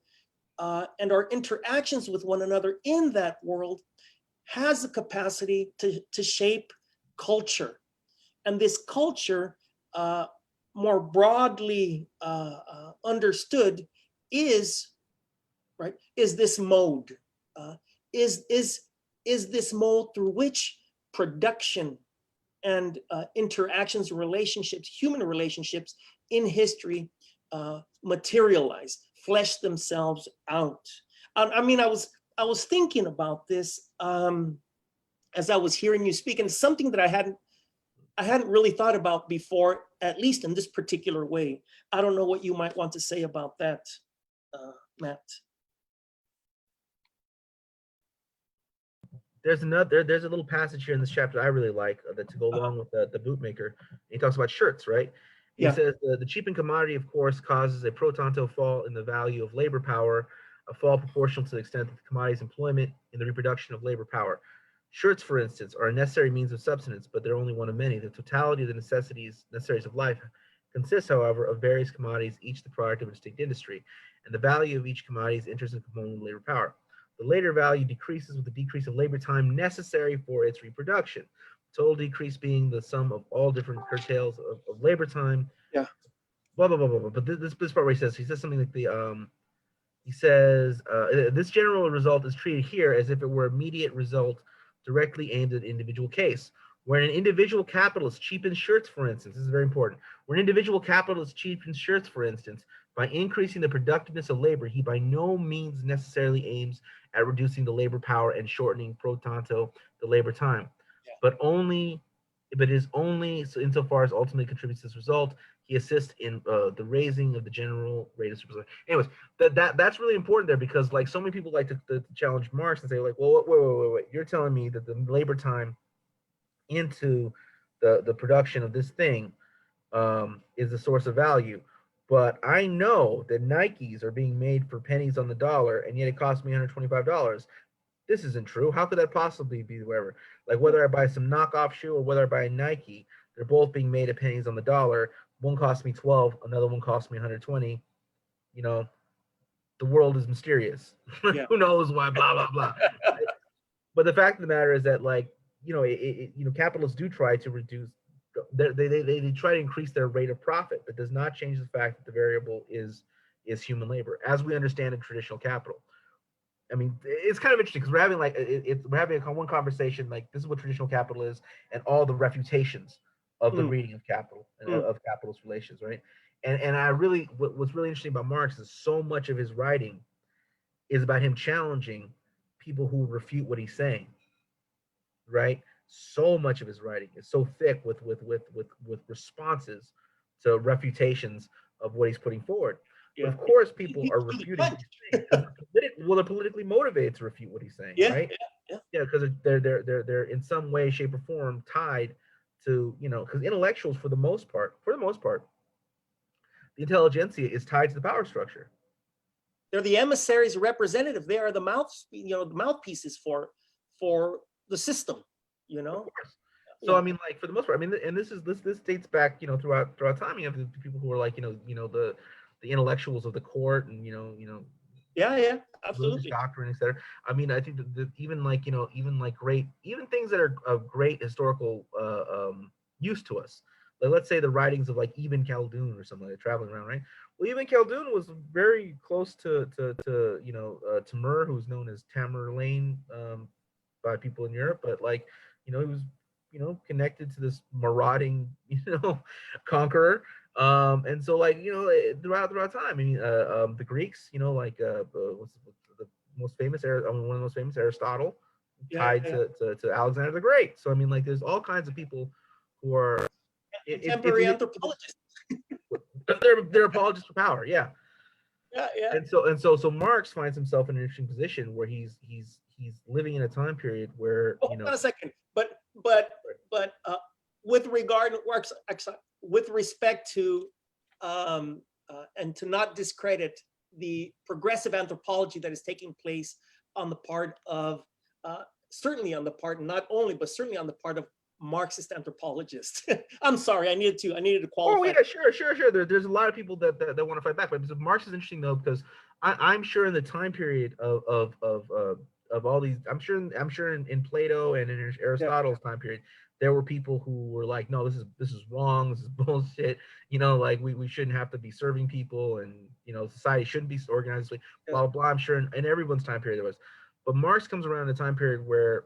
and our interactions with one another in that world has the capacity to shape culture. And this culture, more broadly understood, is, right, is this mode, is this mode through which production and interactions, relationships, human relationships in history materialize, flesh themselves out. I mean, I was thinking about this as I was hearing you speak, and it's something that I hadn't really thought about before, at least in this particular way. I don't know what you might want to say about that, Matt. There's a little passage here in this chapter I really like that to go along with the bootmaker. He talks about shirts, right? He Yeah. says the cheapened commodity, of course, causes a pro tanto fall in the value of labor power, a fall proportional to the extent that the commodity's employment in the reproduction of labor power. Shirts, for instance, are a necessary means of subsistence, but they're only one of many. The totality of the necessaries of life consists, however, of various commodities, each the product of a distinct industry, and the value of each commodity is interest and component of labor power. The later value decreases with the decrease of labor time necessary for its reproduction. Total decrease being the sum of all different curtails of labor time. Yeah. Blah blah blah blah blah. But this part where he says something like he says this general result is treated here as if it were immediate result directly aimed at an individual case. Where an individual capitalist cheapens shirts, for instance, this is very important. Where an individual capitalist cheapens shirts, for instance, by increasing the productiveness of labor, he by no means necessarily aims at reducing the labor power and shortening pro tanto the labor time, Yeah. but it is only so insofar as ultimately contributes to this result. He assists in the raising of the general rate of supervision. Anyways, that's really important there, because like so many people like to challenge Marx and say like, well, wait, you're telling me that the labor time into the production of this thing is the source of value. But I know that Nikes are being made for pennies on the dollar, and yet it costs me $125. This isn't true. How could that possibly be? Whatever. Like whether I buy some knockoff shoe or whether I buy a Nike, they're both being made at pennies on the dollar. One cost me 12, another one cost me 120. You know, the world is mysterious. Yeah. Who knows why? Blah blah blah. But the fact of the matter is that, like, capitalists do try to reduce. They try to increase their rate of profit. That does not change the fact that the variable is human labor, as we understand in traditional capital. I mean, it's kind of interesting because we're having we're having one conversation like this is what traditional capital is, and all the refutations of the reading of capital and of capitalist relations, right? And I really what's really interesting about Marx is so much of his writing is about him challenging people who refute what he's saying, right? So much of his writing is so thick with responses to refutations of what he's putting forward. Yeah. But of course, people He's are really refuting what he's saying. They're politically motivated to refute what he's saying, Yeah. right? Yeah, because they're in some way, shape, or form tied to, because intellectuals for the most part, the intelligentsia is tied to the power structure. They're the emissaries, representative. They are the the mouthpieces for the system. So I mean, like for the most part, I mean, and this dates back, throughout time. You have the people who are like, the intellectuals of the court, and yeah, religious absolutely. doctrine, etc. I mean, I think that even like even things that are of great historical use to us. Like let's say the writings of like Ibn Khaldun or something like that, traveling around, right? Well, Ibn Khaldun was very close to Timur, who's known as Tamerlane by people in Europe, but like he was connected to this marauding conqueror. And so like throughout time, I mean the Greeks, like what's the most famous one of the most famous, Aristotle, tied to Alexander the Great. So I mean, like there's all kinds of people who are Contemporary anthropologists. They're apologists for power, yeah. Yeah. And so Marx finds himself in an interesting position where he's living in a time period where Hold on a second, but with regard works with respect to and to not discredit the progressive anthropology that is taking place on the part of certainly on the part, not only but certainly on the part of Marxist anthropologists. I'm sorry, I needed to qualify. Oh yeah, sure. There's a lot of people that want to fight back, but Marx is interesting though, because I'm sure in the time period of all these, I'm sure in Plato and in Aristotle's time period, there were people who were like, no, this is wrong, this is bullshit. Like we shouldn't have to be serving people, and society shouldn't be organized, blah blah blah. I'm sure in everyone's time period there was, but Marx comes around in a time period where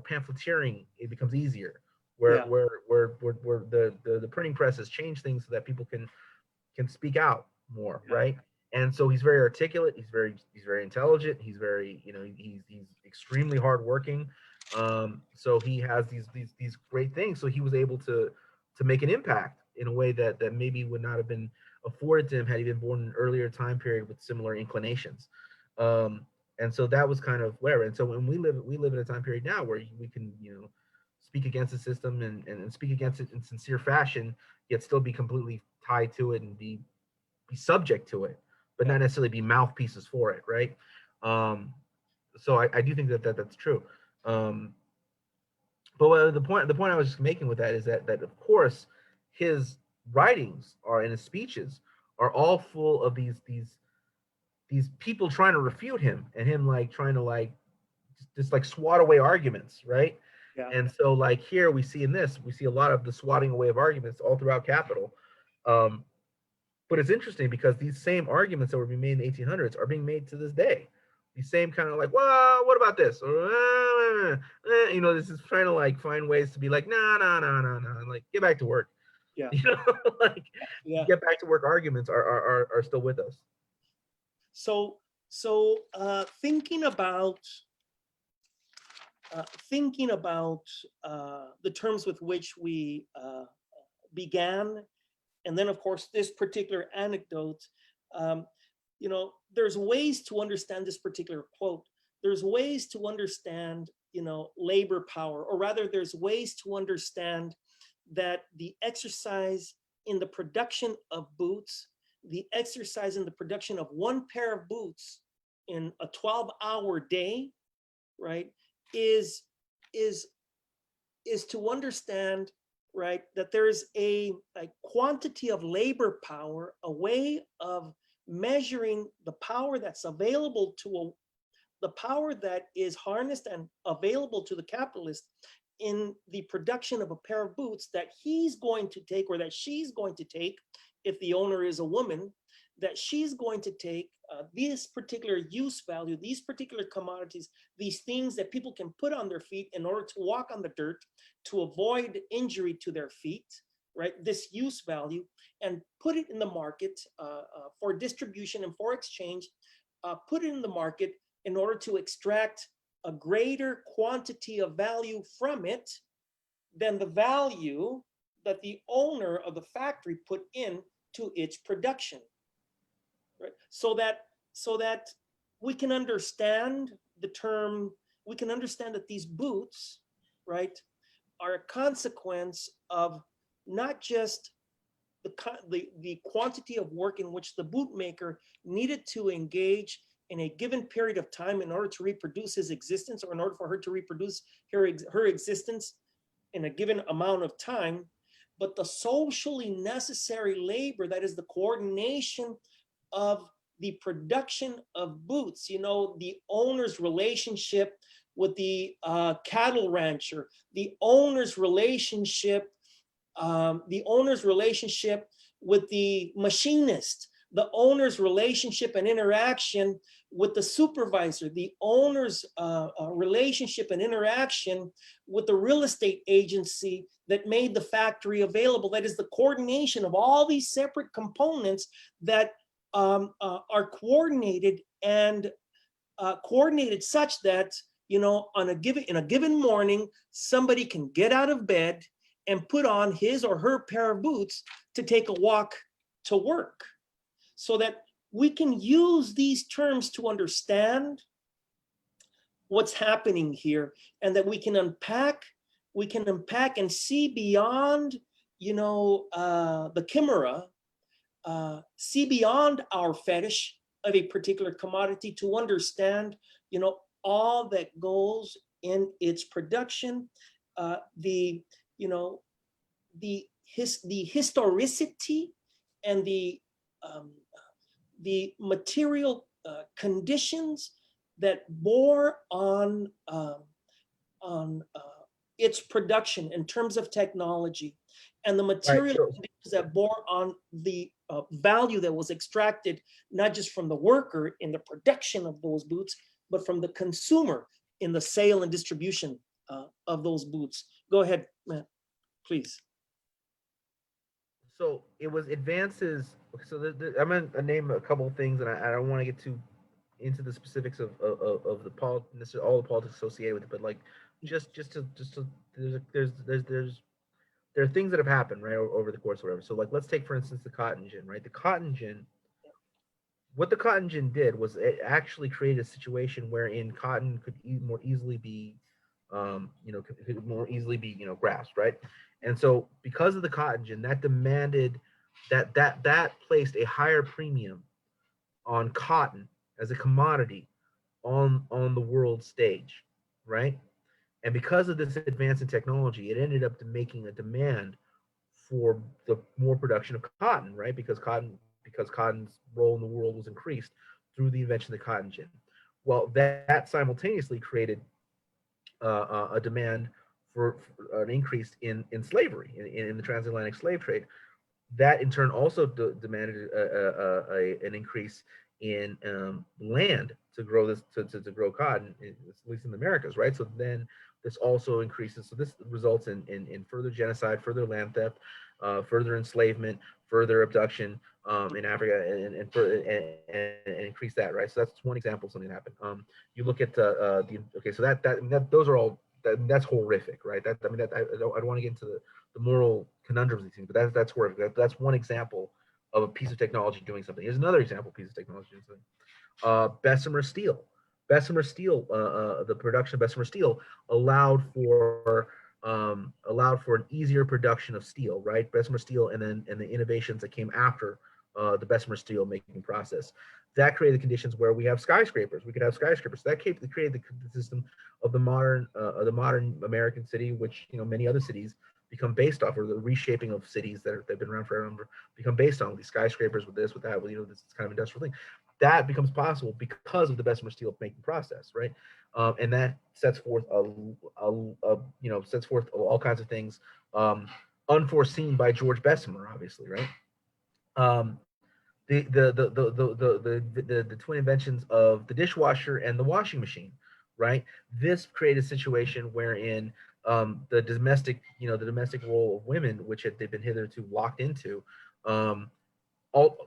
pamphleteering, it becomes easier. Where the printing press has changed things so that people can speak out more, right? And so he's very articulate. He's very intelligent. He's very he's extremely hardworking. So he has these great things. So he was able to make an impact in a way that maybe would not have been afforded to him had he been born in an earlier time period with similar inclinations. And so that was kind of where. And so when we live in a time period now where we can speak against the system and speak against it in sincere fashion, yet still be completely tied to it and be subject to it, but Yeah. not necessarily be mouthpieces for it, right? So I do think that, that's true. Um, but the point I was just making with that is that of course his writings are and his speeches are all full of these people trying to refute him and him like trying to like just like swat away arguments, right? Yeah. And so like here we see a lot of the swatting away of arguments all throughout Capital. Um, but it's interesting because these same arguments that were being made in the 1800s are being made to this day. These same kind of like, well, what about this? Or, this is trying to like find ways to be like, no, like get back to work. Yeah. You know, like Yeah. get back to work arguments are still with us. So thinking about the terms with which we began, and then of course this particular anecdote, um, there's ways to understand this particular quote. There's ways to understand, labor power, or rather there's ways to understand that the exercise in the production of boots, the exercise in the production of one pair of boots in a 12-hour day, right, is is to understand, right, that there's a quantity of labor power, a way of measuring the power that's available to the power that is harnessed and available to the capitalist in the production of a pair of boots that he's going to take, or that she's going to take, if the owner is a woman, that she's going to take this particular use value, these particular commodities, these things that people can put on their feet in order to walk on the dirt, to avoid injury to their feet, right? This use value, and put it in the market for distribution and for exchange, put it in the market in order to extract a greater quantity of value from it than the value that the owner of the factory put in to its production, right? So that we can understand the term, we can understand that these boots, right, are a consequence of not just the quantity of work in which the bootmaker needed to engage in a given period of time in order to reproduce his existence, or in order for her to reproduce her existence in a given amount of time, but the socially necessary labor that is the coordination of the production of boots, the owner's relationship with the cattle rancher, the owner's relationship with the machinist, the owner's relationship and interaction with the supervisor, the owner's relationship and interaction with the real estate agency that made the factory available. That is the coordination of all these separate components that are coordinated, and coordinated such that, in a given morning, somebody can get out of bed and put on his or her pair of boots to take a walk to work. So that we can use these terms to understand what's happening here, and that we can unpack and see beyond, the chimera, see beyond our fetish of a particular commodity, to understand, all that goes in its production, the historicity and the material conditions that bore on its production in terms of technology, and the Right. material conditions that bore on the value that was extracted, not just from the worker in the production of those boots, but from the consumer in the sale and distribution of those boots. Go ahead, Matt, please. So it was advances. So I'm gonna name a couple of things, and I don't want to get too into the specifics of the all the politics associated with it, but like just to there are things that have happened right over the course of whatever. So like let's take for instance the cotton gin, right? The cotton gin. What the cotton gin did was it actually created a situation wherein cotton could more easily be, could more easily be, grasped, right? And so because of the cotton gin, that demanded that placed a higher premium on cotton as a commodity on the world stage, right? And because of this advance in technology, it ended up making a demand for the more production of cotton, right? Because cotton's role in the world was increased through the invention of the cotton gin. Well, that simultaneously created a demand for an increase in slavery in the transatlantic slave trade. That in turn also demanded an increase in land to grow to grow cotton, at least in the Americas, right? So then this also increases. So this results in further genocide, further land theft, further enslavement, further abduction in Africa, and increase that, right? So that's one example of something that happened. You look at the okay, so that those are all that's horrific, right? That I mean, that I don't want to get into the moral conundrums of these things, but that's horrific. That's one example of a piece of technology doing something. Here's another example of a piece of technology doing something. Bessemer steel. Bessemer steel, the production of Bessemer steel allowed for an easier production of steel, right? Bessemer steel, and the innovations that came after the Bessemer steel making process. That created conditions where we have skyscrapers. We could have skyscrapers. So that created the system of the modern American city, which many other cities become based off, or the reshaping of cities they've been around forever become based on these skyscrapers with this, with that, with this kind of industrial thing. That becomes possible because of the Bessemer steel making process, right? And that sets forth sets forth all kinds of things unforeseen by George Bessemer, obviously, right? Um, the twin inventions of the dishwasher and the washing machine, right? This created a situation wherein the domestic role of women, which they've been hitherto locked into,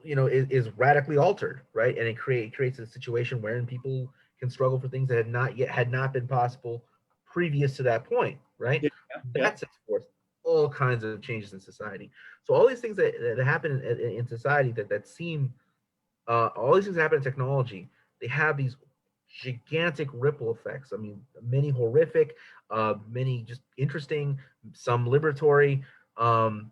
is radically altered, right? And it creates a situation wherein people can struggle for things that had not been possible previous to that point, right? Yeah, yeah. That sets forth all kinds of changes in society. So all these things that happen in society that seem all these things that happen in technology, they have these gigantic ripple effects. I mean, many horrific, many just interesting, some liberatory, um,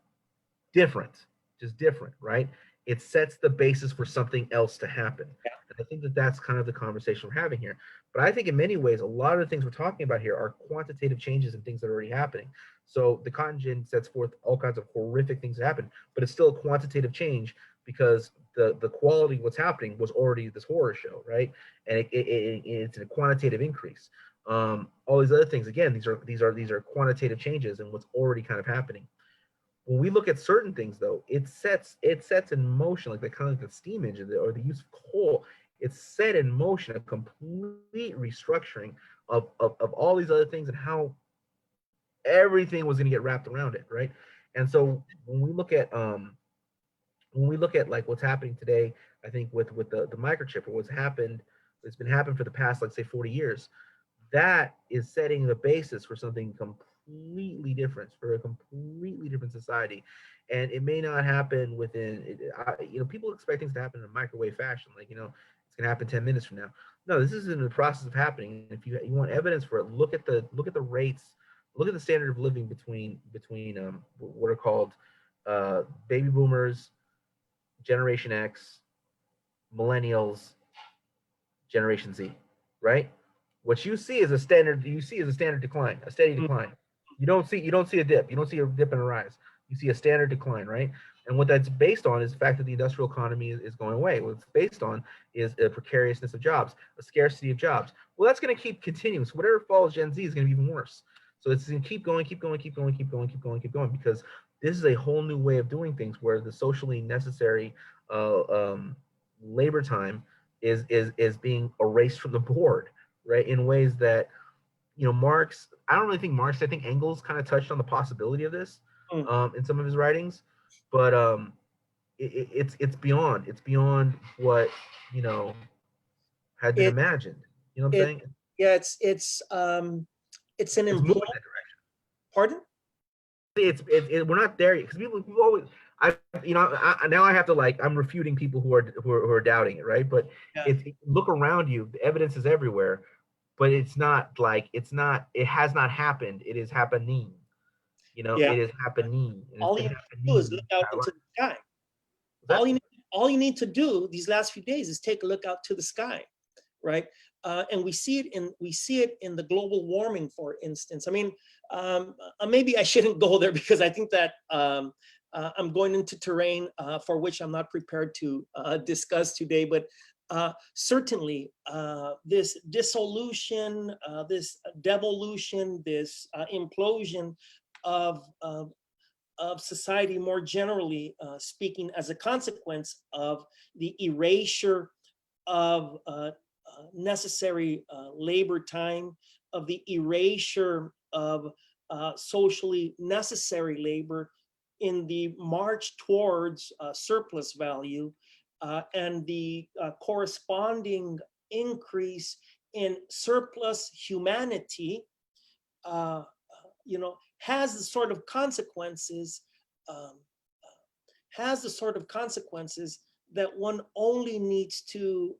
different, just different, right? It sets the basis for something else to happen. And I think that's kind of the conversation we're having here. But I think in many ways, a lot of the things we're talking about here are quantitative changes in things that are already happening. So the cotton gin sets forth all kinds of horrific things that happen, but it's still a quantitative change because the quality of what's happening was already this horror show, right? And it's a quantitative increase. All these other things, again, these are quantitative changes in what's already kind of happening. When we look at certain things, though, it sets in motion, like the kind of the steam engine or the use of coal. It's set in motion a complete restructuring of all these other things and how everything was going to get wrapped around it, right? And so when we look at like what's happening today, I think with the microchip, or it's been happening for the past, like, say, 40 years, that is setting the basis for something completely different, for a completely different society. And it may not happen people expect things to happen in a microwave fashion, like, it's going to happen 10 minutes from now. No, this is in the process of happening. If you want evidence for it, look at the rates, look at the standard of living between what are called baby boomers, Generation X, millennials, Generation Z, right? What you see is a standard. You see is a standard decline, a steady decline. You don't see a dip. You don't see a dip and a rise. You see a standard decline, right? And what that's based on is the fact that the industrial economy is going away. What it's based on is a precariousness of jobs, a scarcity of jobs. Well, that's going to keep continuing. So whatever follows Gen Z is going to be even worse. So it's going to keep going, keep going, keep going, keep going, keep going, keep going, because this is a whole new way of doing things where the socially necessary labor time is being erased from the board, right? In ways that Marx. I don't really think Marx. I think Engels kind of touched on the possibility of this in some of his writings, but it's beyond what had been It imagined. You know what I'm it saying? yeah, it's an It's moving important. that direction. Pardon? We're not there yet because people always. Now I have to, like, I'm refuting people who are doubting it, right? But Yeah. if look around you, the evidence is everywhere, but it has not happened. It is happening. Yeah. It is happening, and it's All been you have to do is happening look out entire into life. the sky. all you need to do these last few days is take a look out to the sky, right? And we see it in the global warming, for instance. I mean, maybe I shouldn't go there because I think that I'm going into terrain for which I'm not prepared to discuss today. But certainly, this dissolution, this devolution, this implosion of society more generally speaking, as a consequence of the erasure of necessary labor time, of the erasure of socially necessary labor, in the march towards surplus value, and the corresponding increase in surplus humanity, has the sort of consequences, that one only needs to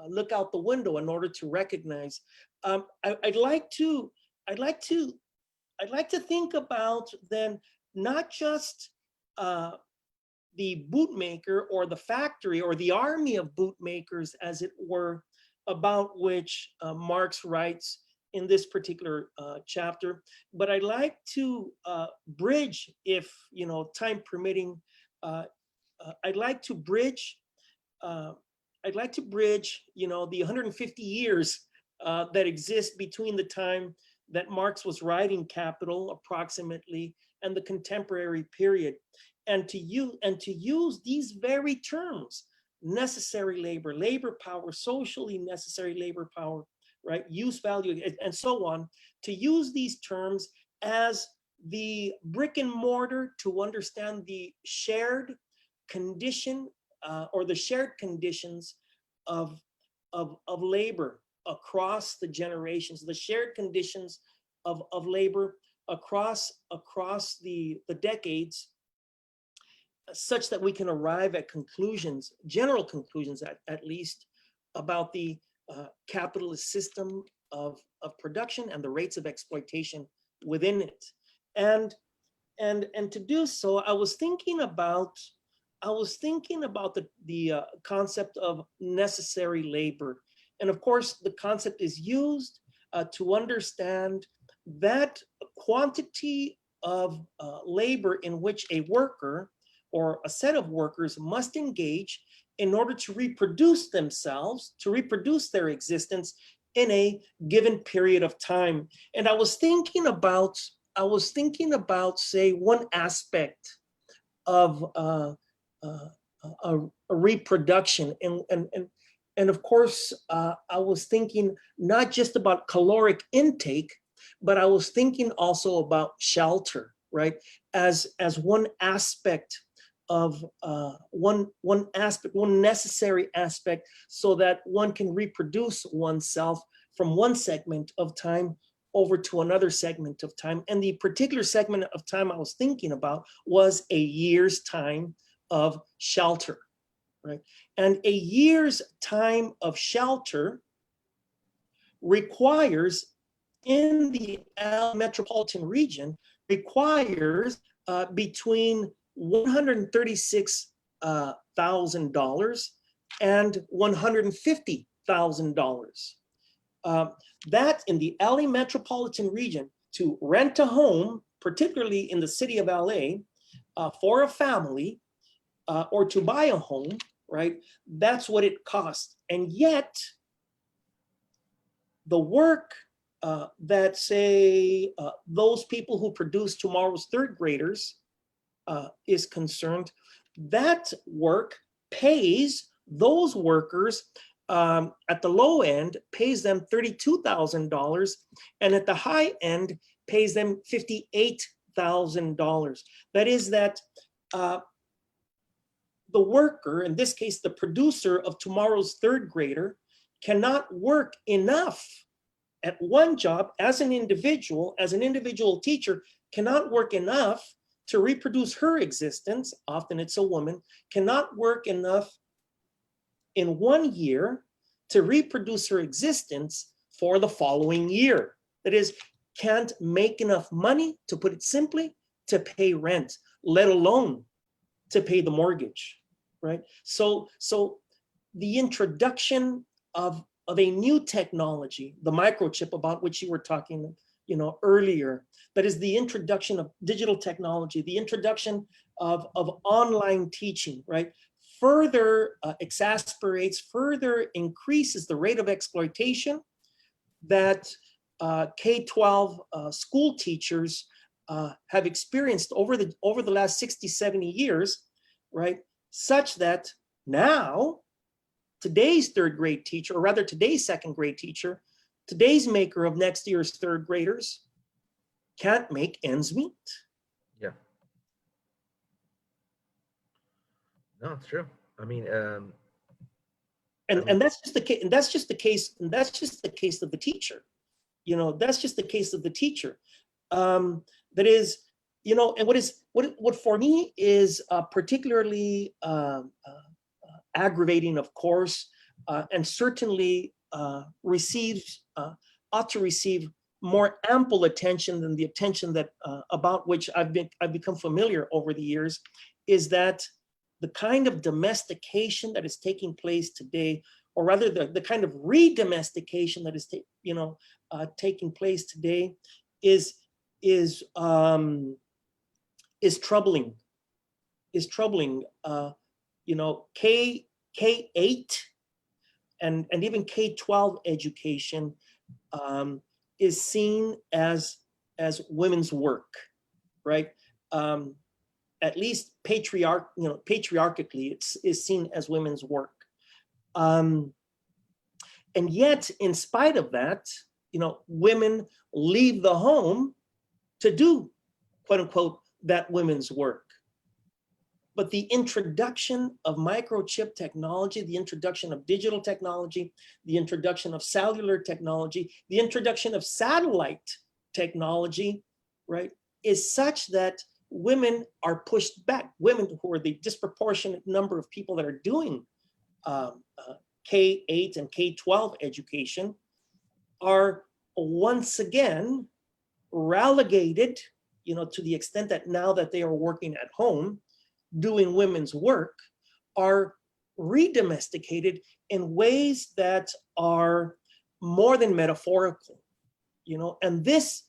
look out the window in order to recognize. I'd like to think about then not just the bootmaker or the factory or the army of bootmakers, as it were, about which Marx writes in this particular chapter, but I'd like to bridge, if time permitting, I'd like to bridge the 150 years that exist between the time that Marx was writing Capital, approximately, and the contemporary period, and to use these very terms: necessary labor, labor power, socially necessary labor power, right? Use value, and so on, to use these terms as the brick and mortar to understand the shared condition or the shared conditions of labor across the generations, the shared conditions of labor across the decades, such that we can arrive at conclusions, general conclusions at least, about the capitalist system of production and the rates of exploitation within it. And to do so, I was thinking about the concept of necessary labor. And of course, the concept is used to understand that quantity of labor in which a worker or a set of workers must engage in order to reproduce themselves, to reproduce their existence in a given period of time. And I was thinking about, say, one aspect of a reproduction, and of course, I was thinking not just about caloric intake, but I was thinking also about shelter, right? As one aspect of one necessary aspect, so that one can reproduce oneself from one segment of time over to another segment of time. And the particular segment of time I was thinking about was a year's time of shelter, right? And a year's time of shelter requires, in the metropolitan region, requires between $136,000 and $150,000. That in the LA metropolitan region, to rent a home, particularly in the city of LA, for a family, or to buy a home, right? That's what it costs. And yet, the work that, say, those people who produce tomorrow's third graders is concerned, that work pays those workers, at the low end, pays them $32,000, and at the high end, pays them $58,000. That is that the worker, in this case, the producer of tomorrow's third grader, cannot work enough at one job as an individual teacher, cannot work enough to reproduce her existence. Often it's a woman, cannot work enough in 1 year to reproduce her existence for the following year. That is, can't make enough money, to put it simply, to pay rent, let alone to pay the mortgage. right? So the introduction of a new technology, the microchip about which you were talking, earlier, that is the introduction of digital technology, the introduction of online teaching, right? Further exasperates, further increases the rate of exploitation that K-12 school teachers have experienced over the last 60, 70 years, right? Such that now today's third grade teacher, or rather today's second grade teacher, today's maker of next year's third graders, can't make ends meet. Yeah. No, it's true. I mean, And that's just the case. And that's just the case. And that's just the case of the teacher. That's just the case of the teacher. That is, and what for me is particularly aggravating, of course, and certainly ought to receive more ample attention than the attention that about which I've become familiar over the years, is that the kind of domestication that is taking place today, or rather the kind of re-domestication that is taking place today, is troubling. K8 and even K-12 education is seen as women's work, right? At least patriarchally, it's seen as women's work. And yet, in spite of that, women leave the home to do, quote unquote, that women's work. But the introduction of microchip technology, the introduction of digital technology, the introduction of cellular technology, the introduction of satellite technology, right, is such that women are pushed back. Women, who are the disproportionate number of people that are doing K-8 and K-12 education, are once again relegated, to the extent that now that they are working at home, doing women's work, are re-domesticated in ways that are more than metaphorical, and this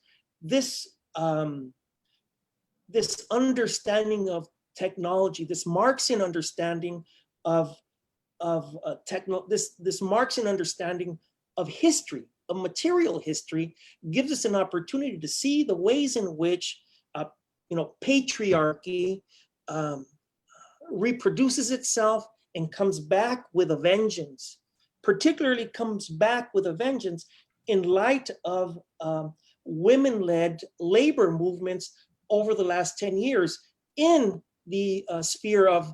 understanding of technology, this Marxian understanding of this Marxian understanding of history, of material history, gives us an opportunity to see the ways in which patriarchy reproduces itself and comes back with a vengeance. Particularly comes back with a vengeance in light of women-led labor movements over the last 10 years in the sphere of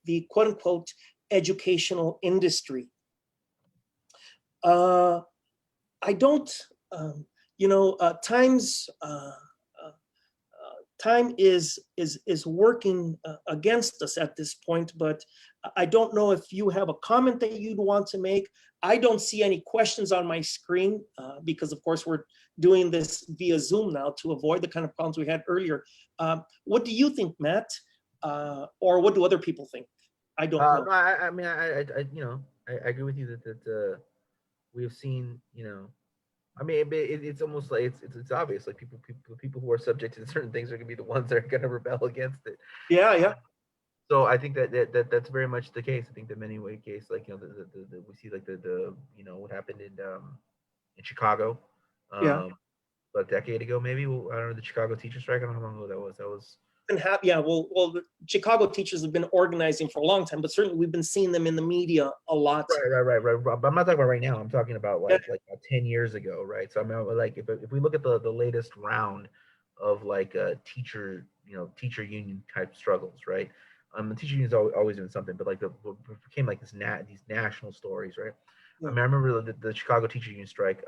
the quote unquote educational industry. I don't, time is working against us at this point, but I don't know if you have a comment that you'd want to make. I don't see any questions on my screen because, of course, we're doing this via Zoom now to avoid the kind of problems we had earlier. What do you think, Matt? Or what do other people think? I don't know. No, I mean, I agree with you that we've seen, I mean, it's almost like it's obvious. Like people who are subject to certain things are gonna be the ones that are gonna rebel against it. Yeah. So I think that's very much the case. I think that many way case, like we see like the what happened in Chicago, Yeah. a decade ago maybe. I don't know, the Chicago teacher strike. I don't know how long ago that was. That was. Yeah, well, the Chicago teachers have been organizing for a long time, but certainly we've been seeing them in the media a lot. Right. But I'm not talking about right now. I'm talking about like 10 years ago, right? So I mean, like if we look at the latest round of like teacher union type struggles, right? The teacher union's always been something, but like it became like these national stories, right? Yeah. I mean, I remember the Chicago teacher union strike.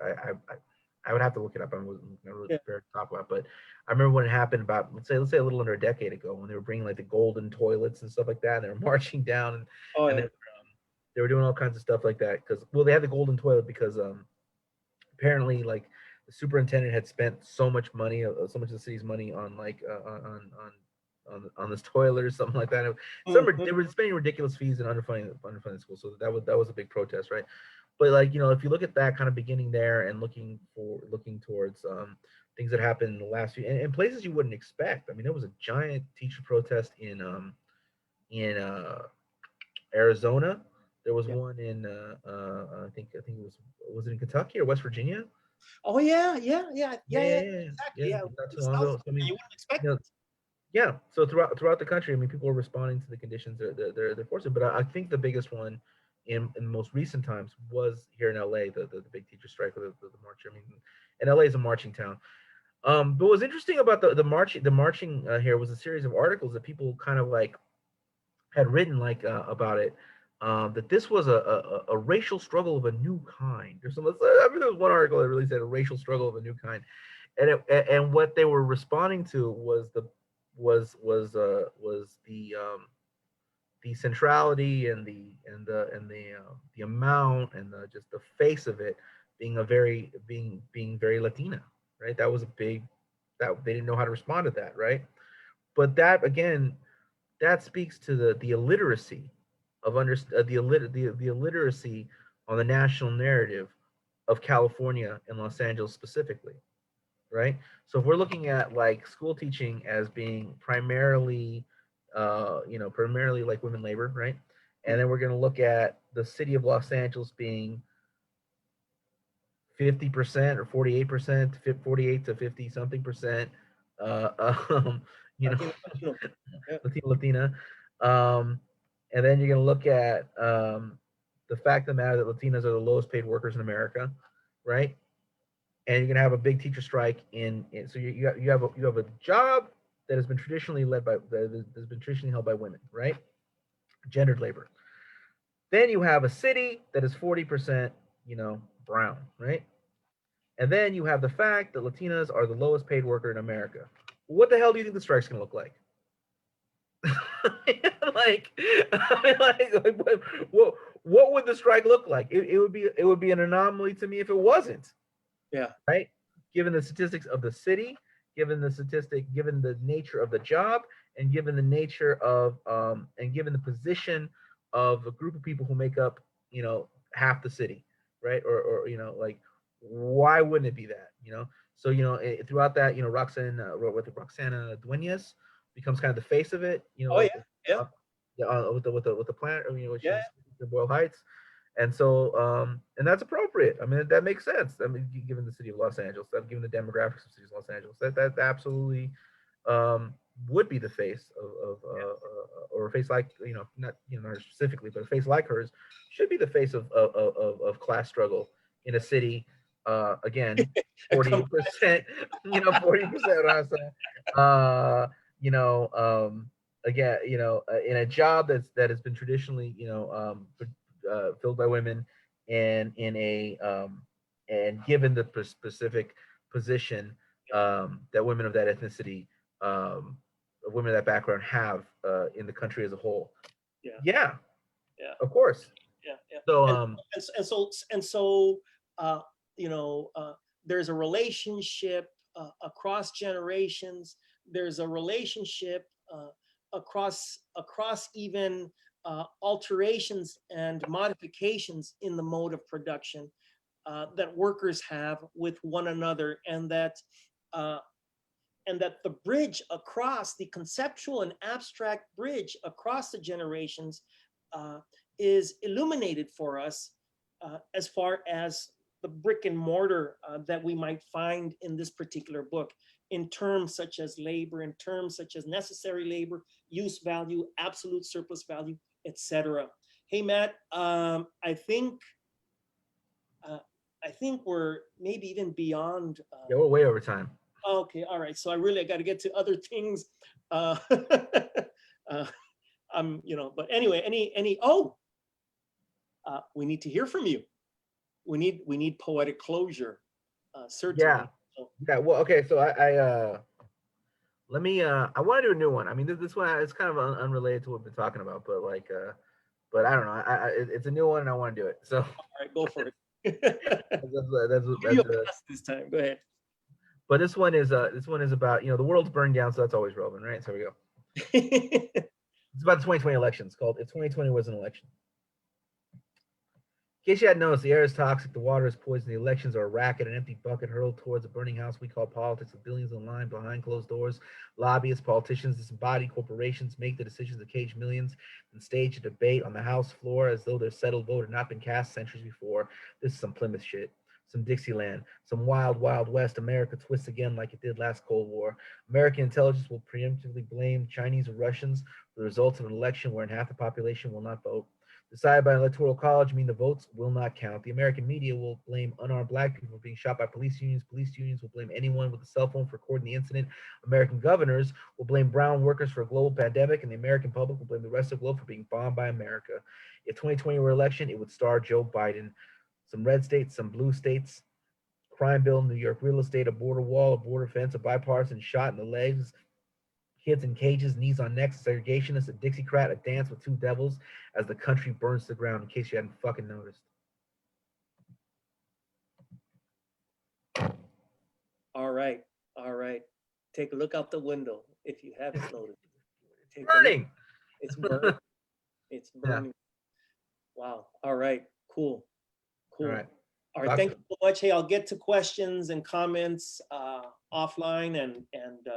I would have to look it up. I wasn't really prepared to talk about, but I remember when it happened about let's say a little under a decade ago, when they were bringing like the golden toilets and stuff like that, and they were marching down and they were doing all kinds of stuff like that because they had the golden toilet because apparently like the superintendent had spent so much money, so much of the city's money on like on this toilet or something like that. They were spending ridiculous fees and underfunding the school, so that was a big protest, right? But like, if you look at that kind of beginning there and looking towards things that happened in the last few and places you wouldn't expect. I mean, there was a giant teacher protest in Arizona. There was Yeah. one in I think it was it in Kentucky or West Virginia? Oh yeah, yeah, yeah, yeah, yeah. Exactly. Yeah, Yeah. not too It's long South ago. So I Florida. mean, You wouldn't expect you know, it. yeah. So throughout the country, I mean, people are responding to the conditions they're forcing. But I think the biggest one in most recent times was here in LA, the big teacher strike or the march. I mean, and LA is a marching town. But what's interesting about the marching here was a series of articles that people kind of like had written like about it. That this was a racial struggle of a new kind. I mean, there was one article that really said a racial struggle of a new kind, and what they were responding to was the centrality and the amount and just the face of it being very Latina, right? That was a big that they didn't know how to respond to that, right? But that again, that speaks to the illiteracy of the illiteracy on the national narrative of California and Los Angeles specifically, right? So if we're looking at like school teaching as being primarily, primarily like women labor, right? And then we're going to look at the city of Los Angeles being 50% or 48%, 48 to 50 something percent, you know, Latino, Latino. Yeah. Latina. Um, and then you're going to look at the fact of the matter that Latinas are the lowest paid workers in America, right? And you're going to have a big teacher strike so you have a job that has been traditionally held by women, right? Gendered labor. Then you have a city that is 40%, brown, right? And then you have the fact that Latinas are the lowest paid worker in America. What the hell do you think the strike's going to look like? like, what would the strike look like? It would be an anomaly to me if it wasn't. Yeah. Right? Given the statistics of the city, given the nature of the job, and given the nature of and given the position of a group of people who make up, half the city, right? Or like, why wouldn't it be that? So throughout that, Roxana Duenas becomes kind of the face of it, Oh yeah. Yeah. with the plant, which Yeah. is the Boyle Heights. And so, and that's appropriate. I mean, that makes sense. I mean, given the city of Los Angeles, given the demographics of the city of Los Angeles, that absolutely would be the face or a face like, not specifically, but a face like hers should be the face of class struggle in a city. Again, 40%, 40%. Again, in a job that has been traditionally, filled by women, and in a and given the specific position that women of that ethnicity, women of that background have in the country as a whole. Yeah. Yeah, Yeah. of course. Yeah. Yeah. So Uh, there's a relationship across generations. There's a relationship across even alterations and modifications in the mode of production that workers have with one another, and that the bridge across the conceptual and abstract bridge across the generations is illuminated for us as far as the brick and mortar that we might find in this particular book, in terms such as labor, in terms such as necessary labor, use value, absolute surplus value, etc. Hey, Matt, I think we're maybe even beyond. yeah, we're way over time. Okay, all right. So I got to get to other things. Uh, but anyway, we need to hear from you. We need poetic closure, certainly. Yeah. So, Yeah. Well, okay. So I let me I want to do a new one. I mean, this one is kind of unrelated to what we've been talking about, but like but I don't know. It's a new one and I want to do it. So all right, go for it. that's Give you a pass this time. Go ahead. but this one is about, the world's burned down, so that's always relevant, right? So here we go. It's about the 2020 election. It's called If 2020 Was an Election. In case you hadn't noticed, the air is toxic, the water is poison, the elections are a racket, an empty bucket hurled towards a burning house we call politics, with billions in line behind closed doors. Lobbyists, politicians, disembodied corporations make the decisions that cage millions and stage a debate on the House floor as though their settled vote had not been cast centuries before. This is some Plymouth shit. Some Dixieland, some wild, wild west. America twists again like it did last Cold War. American intelligence will preemptively blame Chinese or Russians for the results of an election wherein half the population will not vote. Decided by an electoral college mean the votes will not count. The American media will blame unarmed black people for being shot by police unions. Police unions will blame anyone with a cell phone for recording the incident. American governors will blame brown workers for a global pandemic, and the American public will blame the rest of the globe for being bombed by America. If 2020 were election, it would star Joe Biden. Some red states, some blue states, crime bill, New York real estate, a border wall, a border fence, a bipartisan shot in the legs, kids in cages, knees on necks, a segregationist, a Dixiecrat, a dance with two devils as the country burns to the ground, in case you hadn't fucking noticed. All right. All right. Take a look out the window if you haven't noticed. Take Burning! It's burning. It's Yeah. burning. Wow. All right. Cool. Cool. All right. All right. Talk Thank to you so much. Hey, I'll get to questions and comments offline. And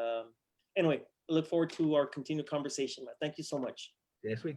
anyway, I look forward to our continued conversation. Thank you so much. See you next week.